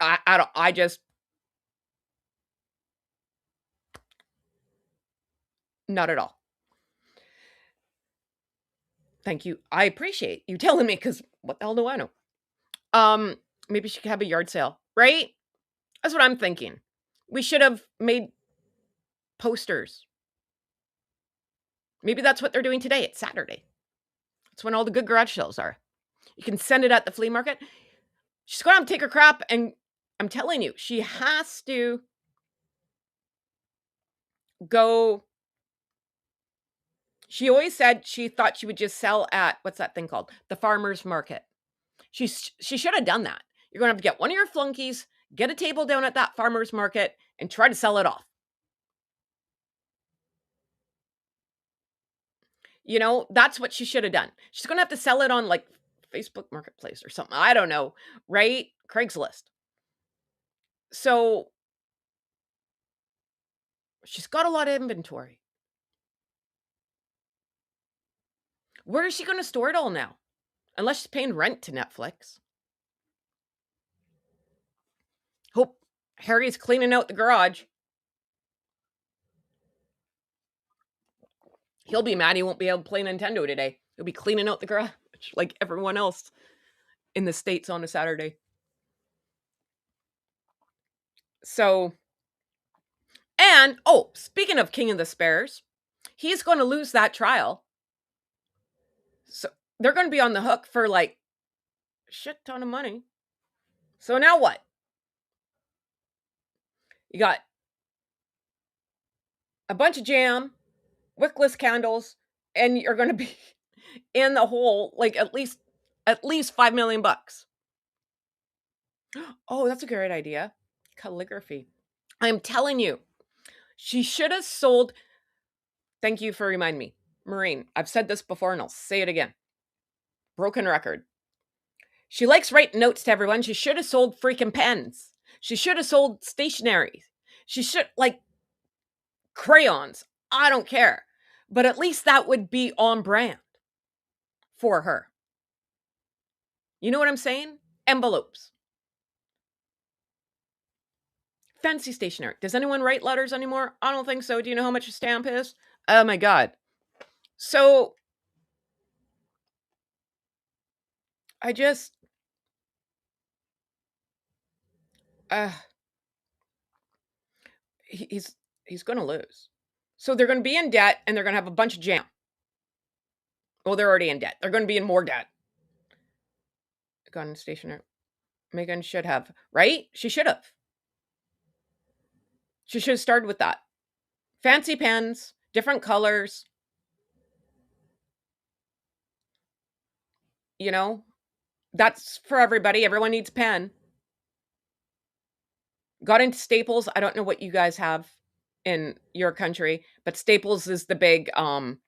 I don't I just not at all. Thank you. I appreciate you telling me because what the hell do I know? Maybe she could have a yard sale, right? That's what I'm thinking. We should have made posters. Maybe that's what they're doing today. It's Saturday. That's when all the good garage sales are. You can send it at the flea market. She's going to have to take her crap, and I'm telling you, she has to go. She always said she thought she would just sell at, what's that thing called? The farmer's market. She should have done that. You're going to have to get one of your flunkies, get a table down at that farmer's market, and try to sell it off. You know, that's what she should have done. She's going to have to sell it on like Facebook Marketplace or something. I don't know, right? Craigslist. So she's got a lot of inventory. Where is she going to store it all now? Unless she's paying rent to Netflix. Hope Harry's cleaning out the garage. He'll be mad he won't be able to play Nintendo today. He'll be cleaning out the garage like everyone else in the States on a Saturday. So, and, oh, speaking of King of the Spares, he's going to lose that trial. So they're going to be on the hook for like a shit ton of money. So now what? You got a bunch of jam, wickless candles, and you're going to be in the hole like at least $5 million. Oh, that's a great idea. Calligraphy. I'm telling you, She should have sold. Thank you for reminding me. Maureen, I've said this before and I'll say it again. Broken record. She likes writing notes to everyone. She should have sold freaking pens. She should have sold stationery. She should, like, crayons. I don't care. But at least that would be on brand for her. You know what I'm saying? Envelopes. Fancy stationery. Does anyone write letters anymore? I don't think so. Do you know how much a stamp is? Oh my God. So I just, uh, he's going to lose. So they're going to be in debt and they're going to have a bunch of jam. Well, they're already in debt. They're going to be in more debt. Gun stationery. Meghan should have, right? She should have. She should have started with that. Fancy pens, different colors. You know, that's for everybody. Everyone needs a pen. Got into Staples. I don't know what you guys have in your country, but Staples is the big, what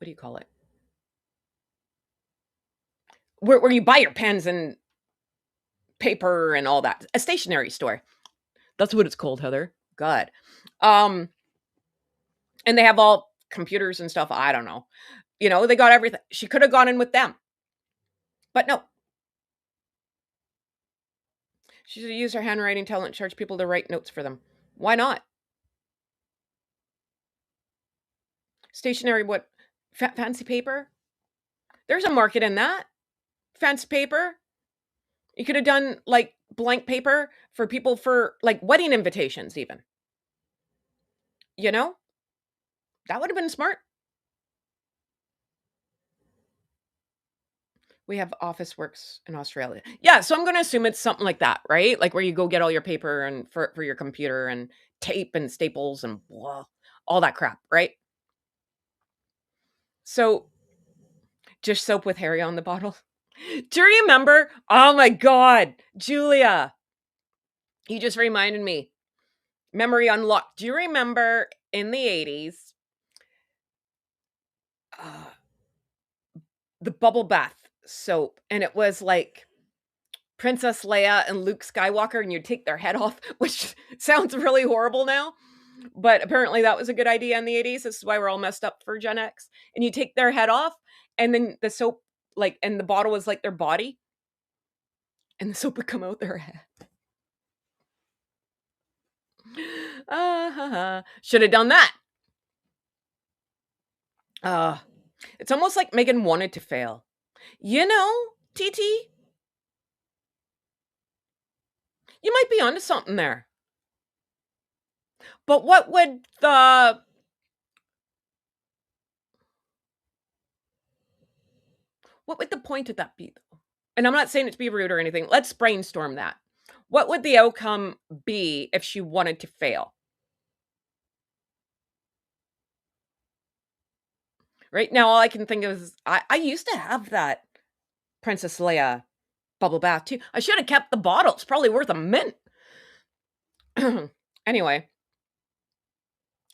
do you call it? Where you buy your pens and paper and all that. A stationery store. That's what it's called, Heather. God. And they have all computers and stuff. I don't know. You know, they got everything. She could have gone in with them. But no. She should use her handwriting talent and charge people to write notes for them. Why not? Stationery, what? Fancy paper? There's a market in that. Fancy paper. You could have done like blank paper for people for like wedding invitations, even. You know? That would have been smart. We have Office Works in Australia. Yeah, so I'm going to assume it's something like that, right? Like where you go get all your paper and for your computer and tape and staples and blah, all that crap, right? So just soap with Harry on the bottle. Do you remember? Oh my God, Julia. You just reminded me. Memory unlocked. Do you remember in the 80s, uh, the bubble bath soap? And it was like Princess Leia and Luke Skywalker, and you'd take their head off, which sounds really horrible now. But apparently that was a good idea in the 80s. This is why we're all messed up for Gen X. And you take their head off, and then the soap, like, and the bottle was like their body, and the soap would come out their head. Should have done that. It's almost like Meghan wanted to fail. You know, TT, you might be onto something there. But what would the point of that be, though? And I'm not saying it to be rude or anything. Let's brainstorm that. What would the outcome be if she wanted to fail? Right now, all I can think of is I used to have that Princess Leia bubble bath too. I should have kept the bottle. It's probably worth a mint. Anyway,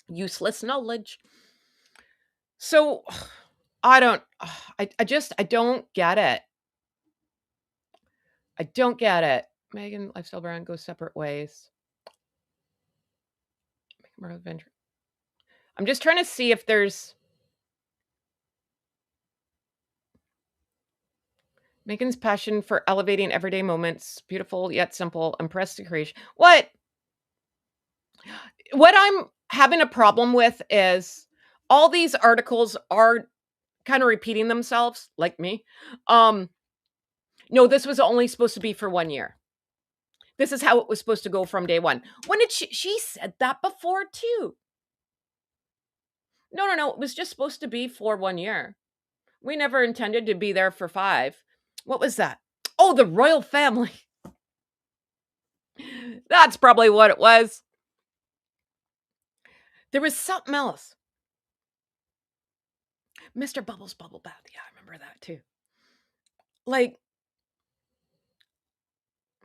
useless knowledge. So I don't get it. I don't get it. Meghan lifestyle brand goes separate ways. I'm just trying to see if there's Meghan's passion for elevating everyday moments, beautiful yet simple, impressed to creation. What I'm having a problem with is all these articles are kind of repeating themselves, like me. No, this was only supposed to be for 1 year. This is how it was supposed to go from day one. When did she said that before too? No. It was just supposed to be for 1 year. We never intended to be there for 5. What was that? Oh, the royal family. That's probably what it was. There was something else. Mr. Bubbles bubble bath. Yeah, I remember that too. Like,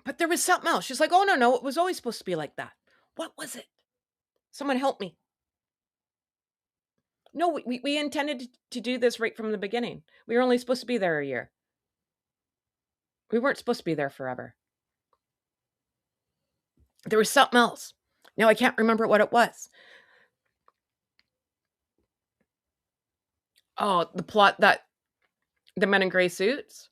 but there was something else. She's like, oh, no, it was always supposed to be like that. What was it? Someone help me. No, we intended to do this right from the beginning. We were only supposed to be there a year. We weren't supposed to be there forever. There was something else. Now I can't remember what it was. Oh, the plot that the men in gray suits.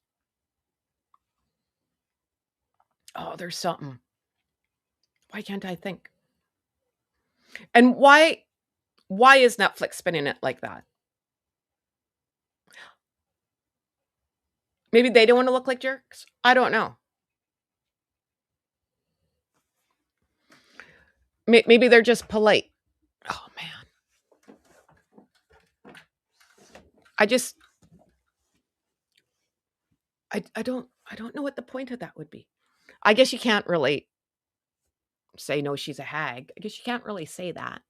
Oh, there's something. Why can't I think? And why is Netflix spinning it like that? Maybe they don't want to look like jerks. I don't know. Maybe they're just polite. Oh man. I don't know what the point of that would be. I guess you can't really say no, she's a hag. I guess you can't really say that.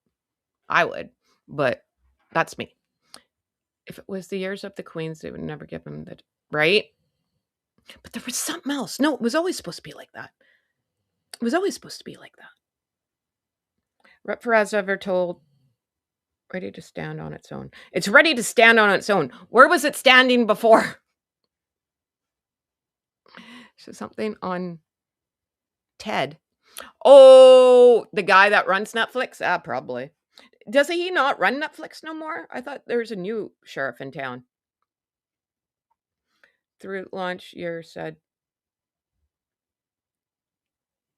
I would, but that's me. If it was the years of the queens, they would never give them the right. But there was something else. No, it was always supposed to be like that. It was always supposed to be like that. Rep Perez ever told ready to stand on its own. It's ready to stand on its own. Where was it standing before? So something on Ted. Oh, the guy that runs Netflix? Probably. Does he not run Netflix no more? I thought there's a new sheriff in town. Through launch year said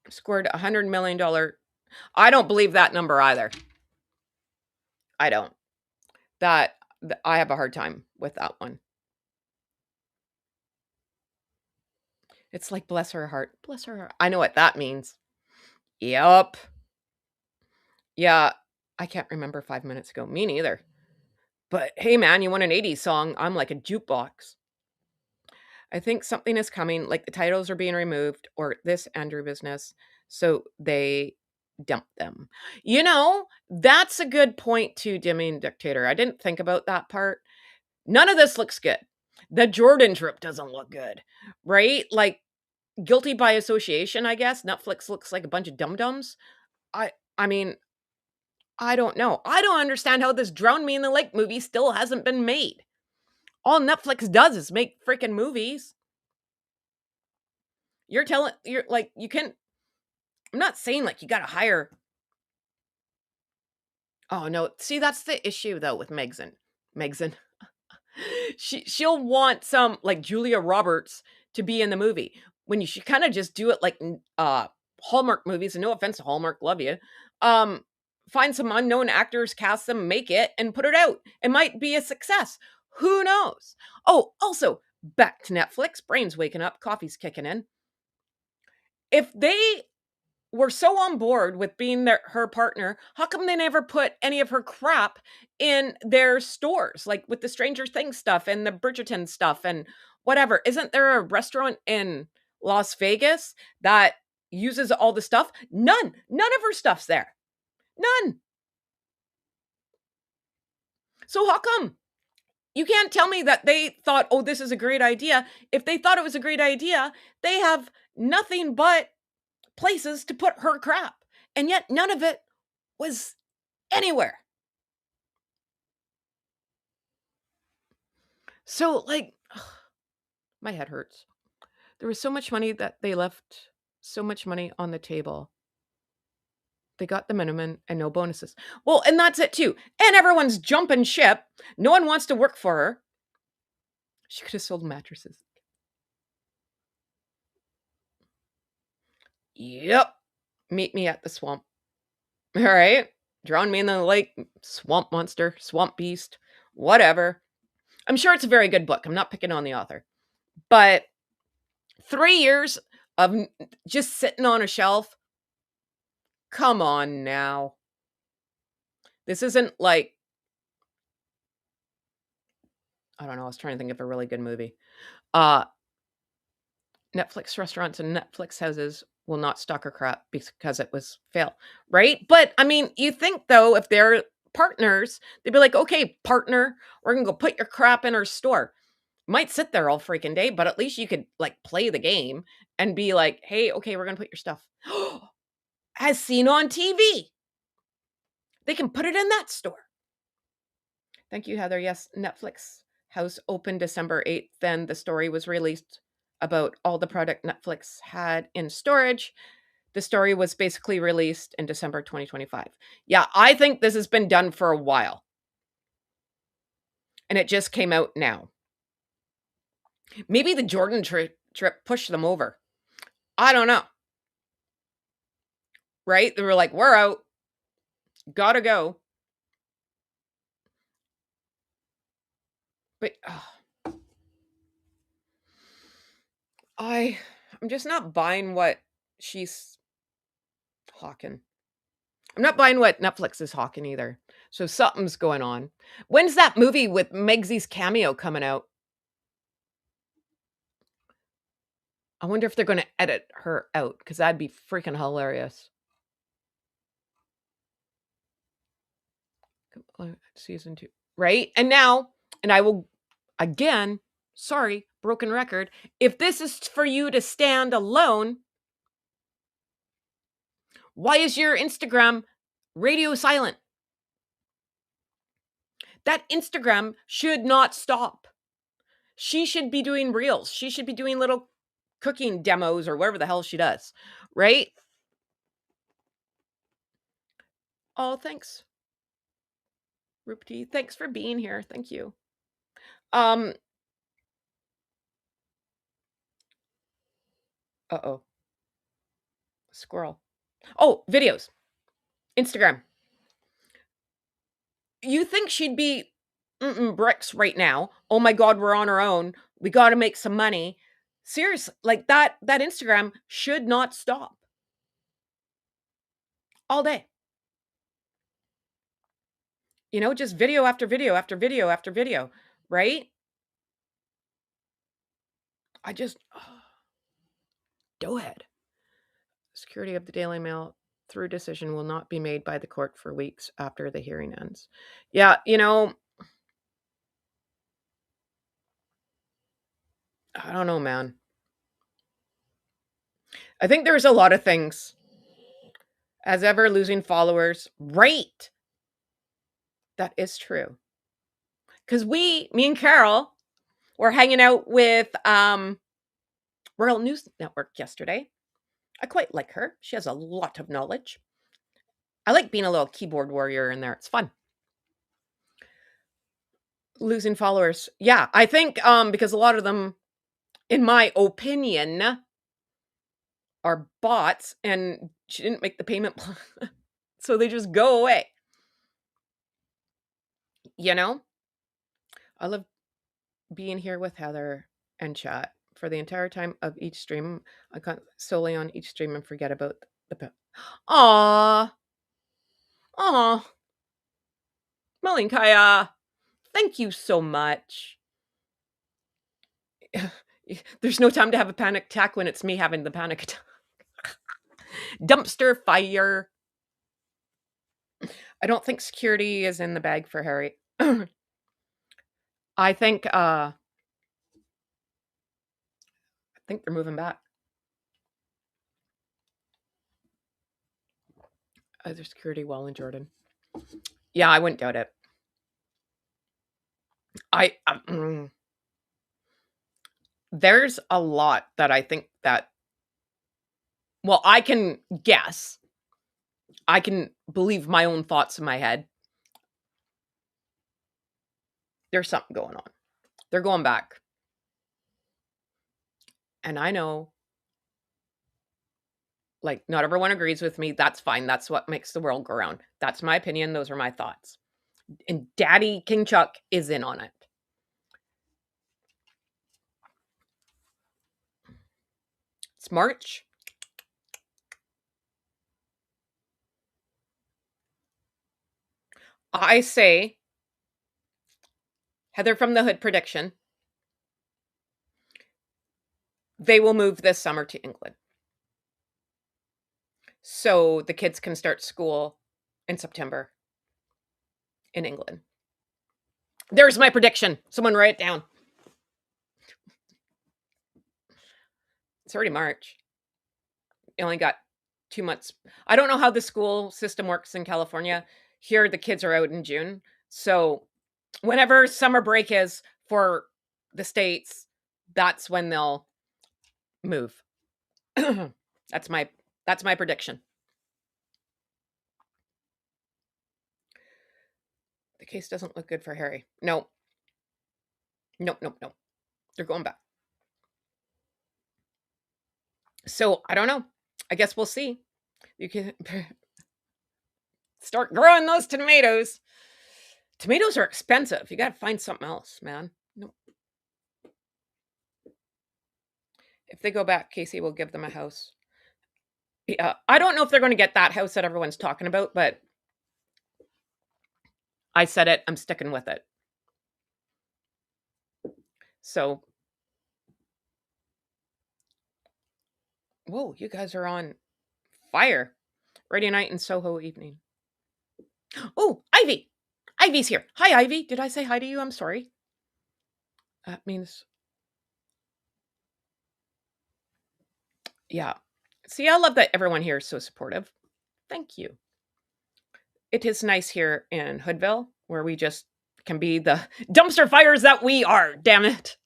scored $100 million. I don't believe that number either. I don't. That I have a hard time with that one. It's like bless her heart. Bless her heart. I know what that means. Yep. Yeah, I can't remember 5 minutes ago. Me neither. But hey, man, you want an 80s song? I'm like a jukebox. I think something is coming, like the titles are being removed or this Andrew business. So they dump them. That's a good point too, Dimming Dictator. I didn't think about that part. None of this looks good. The Jordan trip doesn't look good, right? Like guilty by association, I guess. Netflix looks like a bunch of dum-dums. I mean, I don't know. I don't understand how this Drown Me in the Lake movie still hasn't been made. All Netflix does is make freaking movies. You're like, you can, I'm not saying like you got to hire. Oh no. See, that's the issue though with Meghan. She'll want some like Julia Roberts to be in the movie when you should kind of just do it like Hallmark movies. And no offense to Hallmark, love you. Find some unknown actors, cast them, make it, and put it out. It might be a success. Who knows? Oh, also back to Netflix. Brain's waking up, coffee's kicking in. If they were so on board with being her partner, how come they never put any of her crap in their stores, like with the Stranger Things stuff and the Bridgerton stuff and whatever? Isn't there a restaurant in Las Vegas that uses all the stuff? None of her stuff's there. None. So how come? You can't tell me that they thought, oh, this is a great idea. If they thought it was a great idea, they have nothing but places to put her crap. And yet none of it was anywhere. So like, my head hurts. There was so much money that they left, so much money on the table. They got the minimum and no bonuses. Well, and that's it too. And everyone's jumping ship. No one wants to work for her. She could have sold mattresses. Yep. Meet me at the swamp. All right. Drown me in the lake, swamp monster, swamp beast, whatever. I'm sure it's a very good book. I'm not picking on the author. But 3 years of just sitting on a shelf. Come on now. This isn't like, I don't know. I was trying to think of a really good movie. Netflix restaurants and Netflix houses will not stock her crap because it was fail, right? But I mean, you think though, if they're partners, they'd be like, okay, partner, we're gonna go put your crap in our store. Might sit there all freaking day, but at least you could like play the game and be like, hey, okay, we're gonna put your stuff as seen on TV. They can put it in that store. Thank you, Heather. Yes, Netflix house opened December 8th. Then the story was released about all the product Netflix had in storage. The story was basically released in December 2025. Yeah, I think this has been done for a while. And it just came out now. Maybe the Jordan trip pushed them over. I don't know. Right? They were like, we're out. Gotta go. But I'm just not buying what she's hawking. I'm not buying what Netflix is hawking either. So something's going on. When's that movie with Megsy's cameo coming out? I wonder if they're going to edit her out because that'd be freaking hilarious. Season 2. Right? And now, and I will, again, sorry, broken record. If this is for you to stand alone, why is your Instagram radio silent? That Instagram should not stop. She should be doing reels. She should be doing little cooking demos or whatever the hell she does, right? Oh, thanks. Rupti, thanks for being here. Thank you. Uh-oh. Squirrel. Oh, videos. Instagram. You think she'd be bricks right now? Oh my God, we're on our own. We got to make some money. Seriously, like that Instagram should not stop all day. You know, just video after video after video after video, right? Go ahead. Security of the Daily Mail through decision will not be made by the court for weeks after the hearing ends. Yeah, you know, I don't know, man. I think there's a lot of things. As ever, losing followers. Right. That is true. Because me and Carol were hanging out with Royal News Network yesterday. I quite like her. She has a lot of knowledge. I like being a little keyboard warrior in there. It's fun. Losing followers. Yeah, I think because a lot of them, in my opinion, are bots and she didn't make the payment plan. So they just go away. You know? I love being here with Heather and chat for the entire time of each stream. I can't solely on each stream and forget about the Aww. Aww. Malinkaya, thank you so much. There's no time to have a panic attack when it's me having the panic attack. Dumpster fire. I don't think security is in the bag for Harry. I think they're moving back. There's security wall in Jordan. Yeah, I wouldn't doubt it. There's a lot that I think that, well, I can guess. I can believe my own thoughts in my head. There's something going on. They're going back. And I know, like, not everyone agrees with me. That's fine. That's what makes the world go round. That's my opinion. Those are my thoughts. And Daddy King Chuck is in on it. It's March. I say, Heather from the Hood prediction, they will move this summer to England. So the kids can start school in September in England. There's my prediction. Someone write it down. It's already March. You only got 2 months. I don't know how the school system works in California. here the kids are out in June. So whenever summer break is for the States, that's when they'll move. that's my prediction. The case doesn't look good for Harry. No. Nope, nope, nope. They're going back. So I don't know. I guess we'll see. You can start growing those tomatoes. Tomatoes are expensive. You got to find something else, man. No. If they go back, Casey will give them a house. Yeah, I don't know if they're going to get that house that everyone's talking about, but I said it. I'm sticking with it. So, whoa, you guys are on fire. Radio night and Soho evening. Oh, Ivy. Ivy's here. Hi, Ivy. Did I say hi to you? I'm sorry. That means, yeah. See, I love that everyone here is so supportive. Thank you. It is nice here in Hoodville where we just can be the dumpster fires that we are. Damn it.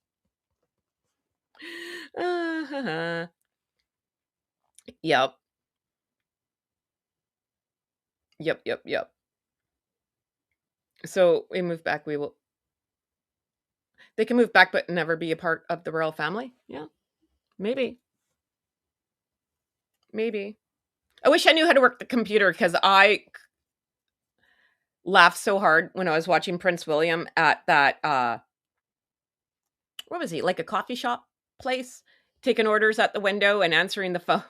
Yep. Yep. So we move back. They can move back, but never be a part of the royal family. Yeah, maybe. I wish I knew how to work the computer because I laughed so hard when I was watching Prince William at that. What was he, like a coffee shop place, taking orders at the window and answering the phone?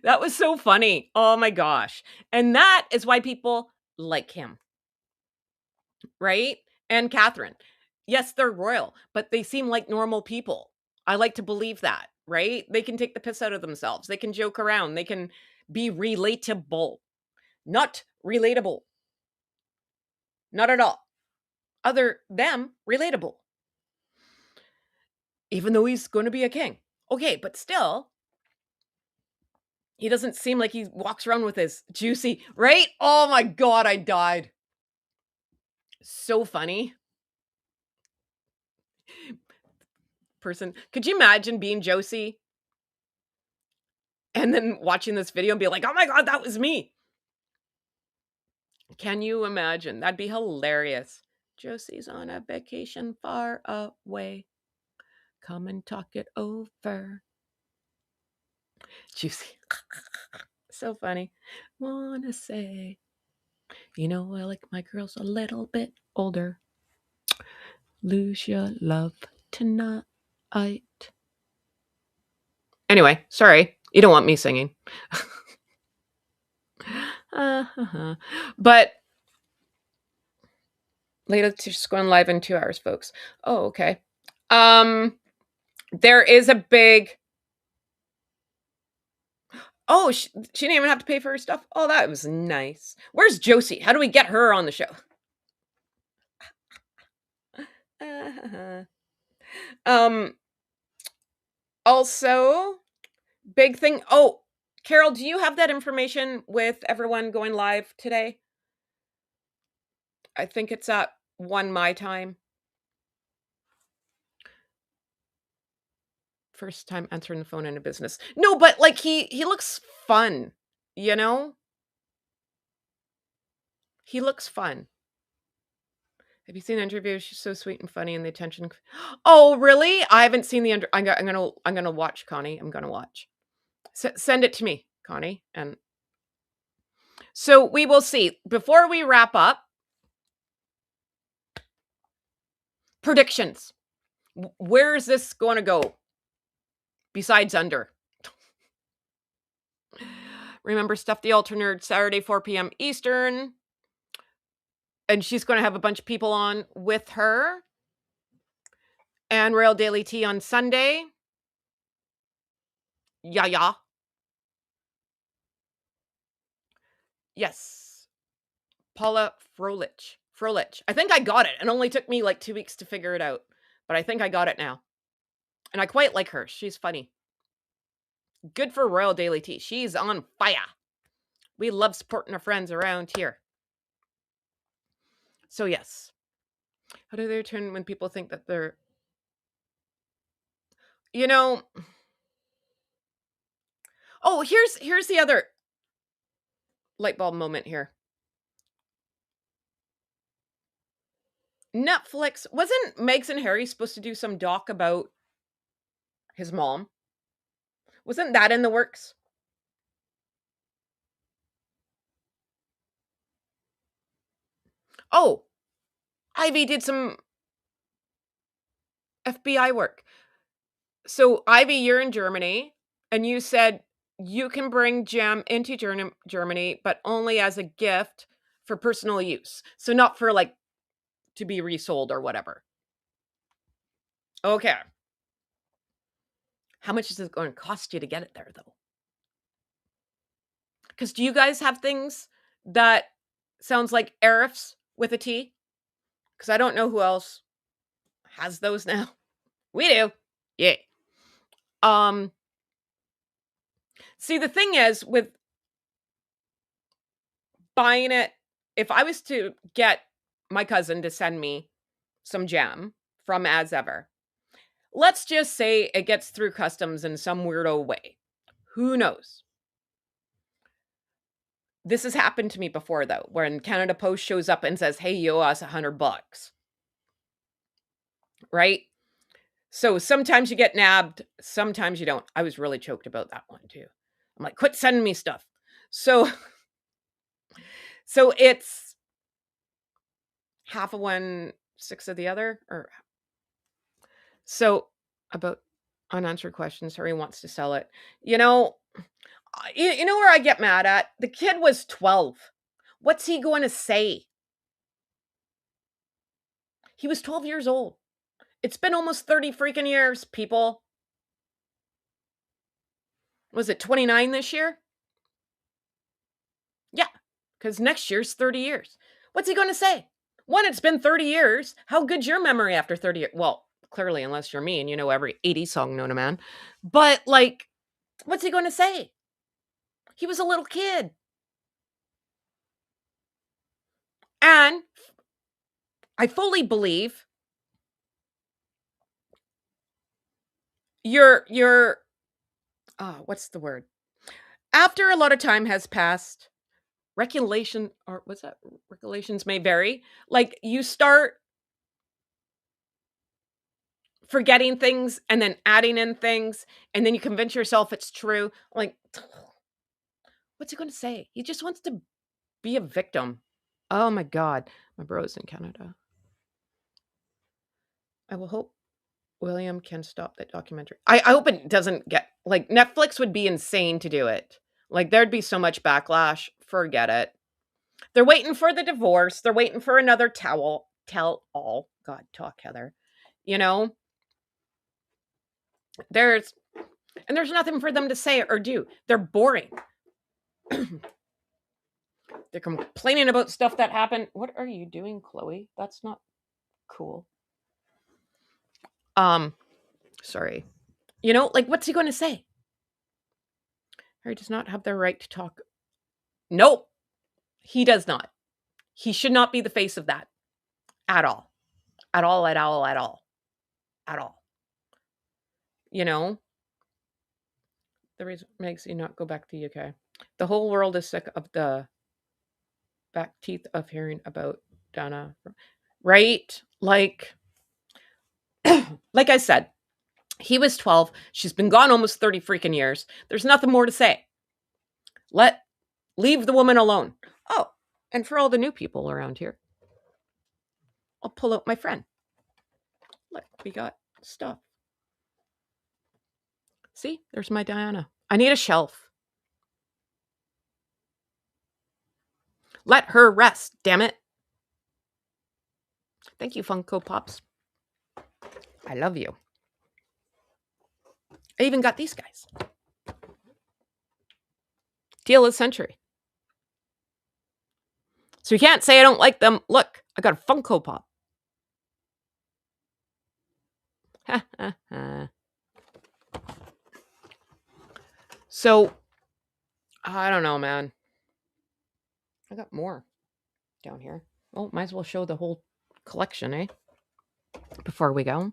That was so funny. Oh my gosh. And that is why people like him, right? And Catherine. Yes, they're royal, but they seem like normal people. I like to believe that, right? They can take the piss out of themselves. They can joke around. They can be relatable. Not relatable. Not at all. Other them relatable. Even though he's going to be a king. Okay, but still, he doesn't seem like he walks around with his juicy, right? Oh my God, I died. So funny. Person. Could you imagine being Josie and then watching this video and be like, oh my God, that was me? Can you imagine? That'd be hilarious. Josie's on a vacation far away. Come and talk it over. Juicy. So funny. Wanna say, you know, I like my girls a little bit older. Lose your love tonight. Anyway, sorry. You don't want me singing. But Layla's just going live in 2 hours, folks. Oh, okay. There is a big. Oh, she didn't even have to pay for her stuff. Oh, that was nice. Where's Josie? How do we get her on the show? Also, big thing. Oh, Carol, do you have that information with everyone going live today? I think it's at 1 my time. First time answering the phone in a business. No, but like he looks fun, you know? He looks fun. Have you seen the interview? She's so sweet and funny, and the attention. Oh, really? I haven't seen the. I'm gonna watch, Connie. I'm gonna watch. Send it to me, Connie, and so we will see. Before we wrap up, predictions. Where is this going to go? Besides under. Remember, Stuff the Altar Nerd, Saturday, 4 p.m. Eastern. And she's going to have a bunch of people on with her. And Royal Daily Tea on Sunday. Yeah. Yes. Paula Froelich. I think I got it. It only took me like 2 weeks to figure it out. But I think I got it now. And I quite like her. She's funny. Good for Royal Daily Tea. She's on fire. We love supporting our friends around here. So yes. How do they return when people think that they're, you know, oh, here's the other light bulb moment here. Netflix, wasn't Meghan and Harry supposed to do some doc about his mom? Wasn't that in the works? Oh, Ivy did some FBI work. So, Ivy, you're in Germany, and you said you can bring jam into Germany, but only as a gift for personal use. So, not for like to be resold or whatever. Okay. How much is it going to cost you to get it there, though? Because do you guys have things that sounds like Arifs with a T? Because I don't know who else has those now. We do. Yeah. Um, See, the thing is with buying it, if I was to get my cousin to send me some jam from As Ever, let's just say it gets through customs in some weirdo way. Who knows? This has happened to me before, though, when Canada Post shows up and says, hey, you owe us $100, right? So sometimes you get nabbed, sometimes you don't. I was really choked about that one, too. I'm like, quit sending me stuff. So it's half of one, six of the other, or so about unanswered questions. Harry wants to sell it. You know where I get mad at? The kid was 12. What's he going to say? He was 12 years old. It's been almost 30 freaking years, people. Was it 29 this year? Yeah, because next year's 30 years. What's he going to say? One, it's been 30 years. How good's your memory after 30 years? Well, clearly, unless you're me and you know every 80s song known to man. But, like, what's he going to say? He was a little kid. And I fully believe you're what's the word? After a lot of time has passed, regulations may vary. Like you start forgetting things and then adding in things, and then you convince yourself it's true. Like, what's he going to say? He just wants to be a victim. Oh my God. My bro's in Canada. I will hope William can stop that documentary. I hope it doesn't get, like, Netflix would be insane to do it. Like, there'd be so much backlash. Forget it. They're waiting for the divorce. They're waiting for another tell all. God, talk, Heather. You know, there's nothing for them to say or do. They're boring. They're complaining about stuff that happened. What are you doing, Chloe? That's not cool. Sorry. You know, like, what's he going to say? Harry does not have the right to talk. Nope. He does not. He should not be the face of that at all. At all, at all, at all. At all. You know? The reason makes you not go back to the UK. The whole world is sick of the back teeth of hearing about Donna. Right? Like I said, he was 12. She's been gone almost 30 freaking years. There's nothing more to say. Leave the woman alone. Oh, and for all the new people around here, I'll pull out my friend. Look, we got stuff. See, there's my Diana. I need a shelf. Let her rest, damn it. Thank you, Funko Pops. I love you. I even got these guys. Deal of the century. So you can't say I don't like them. Look, I got a Funko Pop. So, I don't know, man. I got more down here. Oh, might as well show the whole collection, eh? Before we go.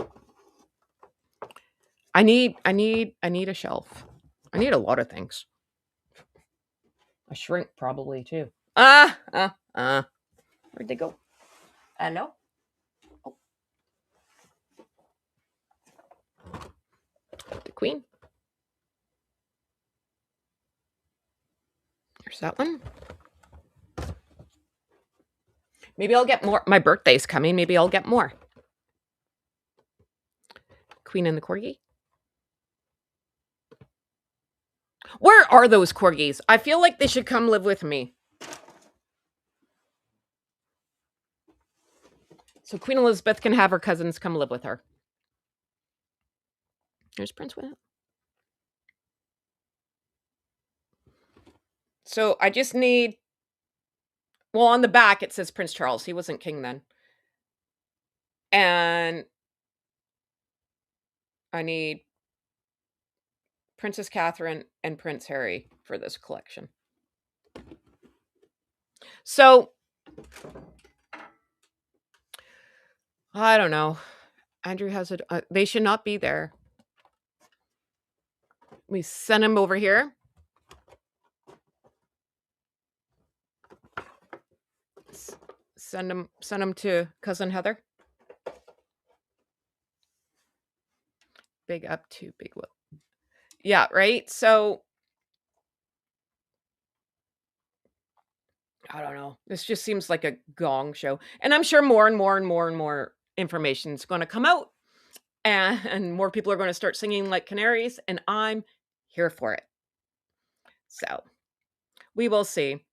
I need a shelf. I need a lot of things. A shrink probably too. Where'd they go? Hello? Oh. The queen. There's that one. Maybe I'll get more. My birthday's coming. Maybe I'll get more. Queen and the corgi. Where are those corgis? I feel like they should come live with me. So Queen Elizabeth can have her cousins come live with her. Here's Prince William. So I just need... Well, on the back it says Prince Charles. He wasn't king then. And I need Princess Catherine and Prince Harry for this collection. So, I don't know. Andrew has it. They should not be there. We send him over here. Send him to Cousin Heather. Big up to Big Will. Yeah, right? So, I don't know. This just seems like a gong show. And I'm sure more and more information is going to come out. And more people are going to start singing like canaries. And I'm here for it. So, we will see.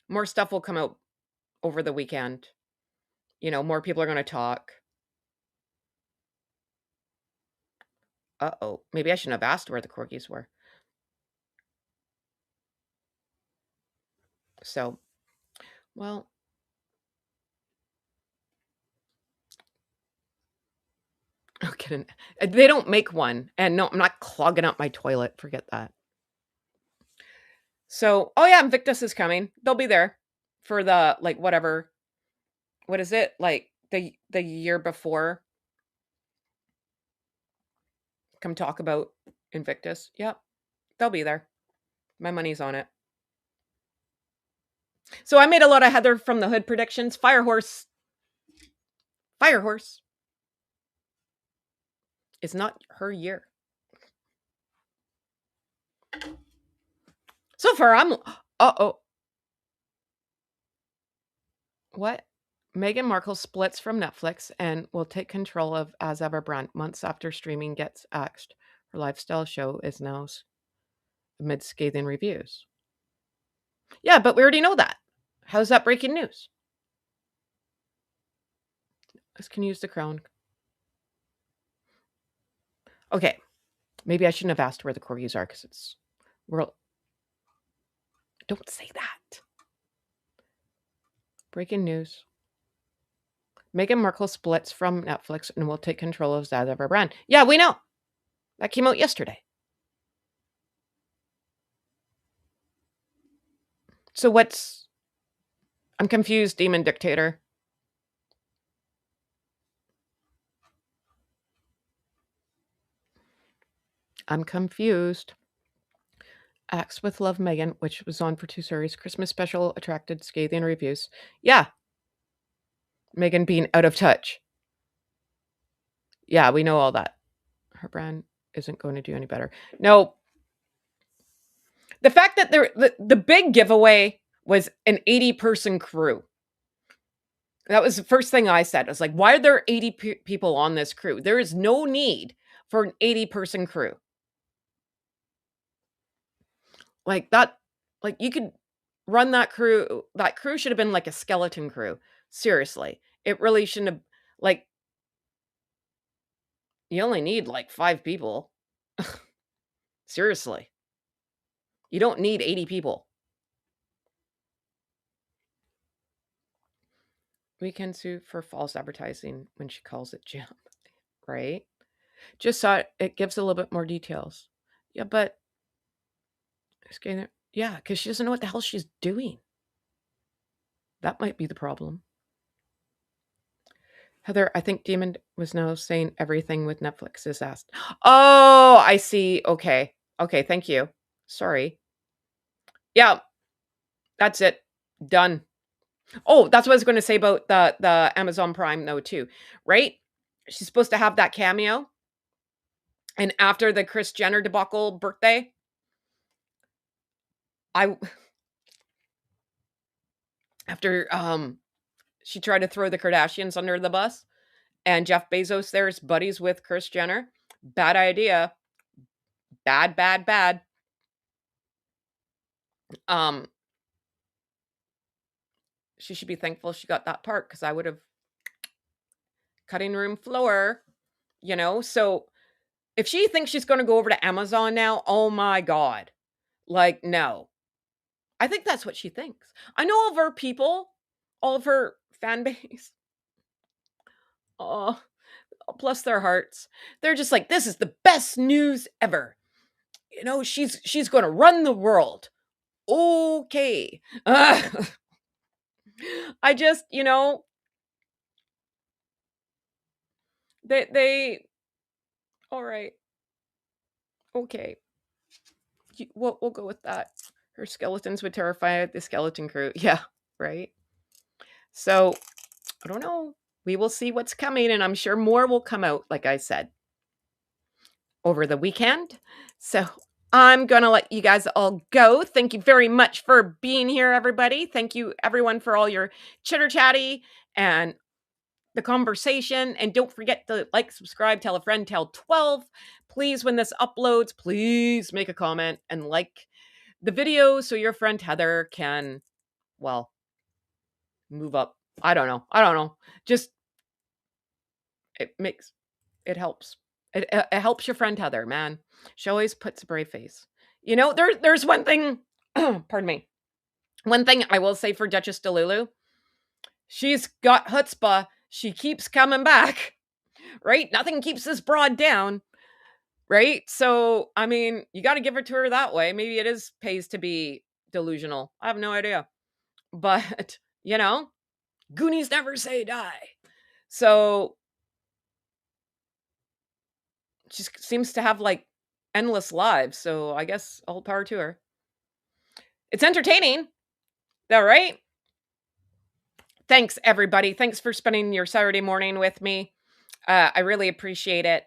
More stuff will come out over the weekend. You know, more people are going to talk. Uh-oh. Maybe I shouldn't have asked where the corgis were. So, well... Okay, they don't make one. And no, I'm not clogging up my toilet. Forget that. So, oh yeah, Invictus is coming. They'll be there for the, like, whatever. What is it? Like, the year before. Come talk about Invictus. Yep. They'll be there. My money's on it. So I made a lot of Heather from the Hood predictions. Firehorse is not her year. So far, I'm... Uh-oh. What? Meghan Markle splits from Netflix and will take control of As Ever brand months after streaming gets axed. Her lifestyle show is now amid scathing reviews. Yeah, but we already know that. How's that breaking news? This can use the crown. Okay. Maybe I shouldn't have asked where the corgis are because it's... Don't say that. Breaking news. Meghan Markle splits from Netflix and will take control of As Ever brand. Yeah, we know. That came out yesterday. So what's... I'm confused, Demon Dictator. I'm confused. Acts with Love Meghan, which was on for 2 series. Christmas special attracted scathing reviews. Yeah. Meghan being out of touch. Yeah, we know all that. Her brand isn't going to do any better. No. The fact that the big giveaway was an 80-person crew. That was the first thing I said. I was like, why are there 80 people on this crew? There is no need for an 80-person crew. Like that, like you could run that crew. That crew should have been like a skeleton crew. Seriously. It really shouldn't have, like, you only need like 5 people. Seriously. You don't need 80 people. We can sue for false advertising when she calls it Jim. Right? Just saw it gives a little bit more details. Yeah, but... Yeah, because she doesn't know what the hell she's doing. That might be the problem. Heather, I think Demon was now saying everything with Netflix is asked. Oh, I see. Okay. Okay, thank you. Sorry. Yeah, that's it. Done. Oh, that's what I was going to say about the Amazon Prime though too. Right? She's supposed to have that cameo. And after the Kris Jenner debacle birthday, I after she tried to throw the Kardashians under the bus and Jeff Bezos there's buddies with Kris Jenner. Bad idea. Bad, bad, bad. Um she should be thankful she got that part because I would have cutting room floor, you know? So if she thinks she's going to go over to Amazon now, oh my God. Like, no. I think that's what she thinks. I know all of her people, all of her fan base. Oh, bless their hearts. They're just like, this is the best news ever. You know, she's going to run the world. Okay. I just, they all right. Okay. We'll go with that. Her skeletons would terrify the skeleton crew. Yeah, right. So I don't know. We will see what's coming, and I'm sure more will come out, like I said, over the weekend. So I'm going to let you guys all go. Thank you very much for being here, everybody. Thank you, everyone, for all your chitter chatty and the conversation. And don't forget to like, subscribe, tell a friend, tell 12. Please, when this uploads, please make a comment and like the video so your friend Heather can, well, move up. I don't know. Just it helps. It helps your friend Heather, man. She always puts a brave face. There's one thing, pardon me. One thing I will say for Duchess Delulu, she's got chutzpah. She keeps coming back, right? Nothing keeps this broad down, right? So, I mean, you got to give it to her that way. Maybe it is pays to be delusional. I have no idea. But, Goonies never say die. So she seems to have like endless lives. So I guess all power to her. It's entertaining. All right. Thanks, everybody. Thanks for spending your Saturday morning with me. I really appreciate it.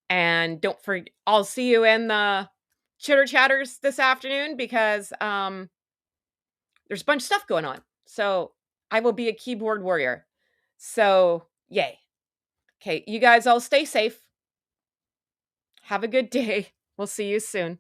And don't forget, I'll see you in the chitter chatters this afternoon because there's a bunch of stuff going on. So I will be a keyboard warrior. So yay. Okay, you guys all stay safe. Have a good day. We'll see you soon.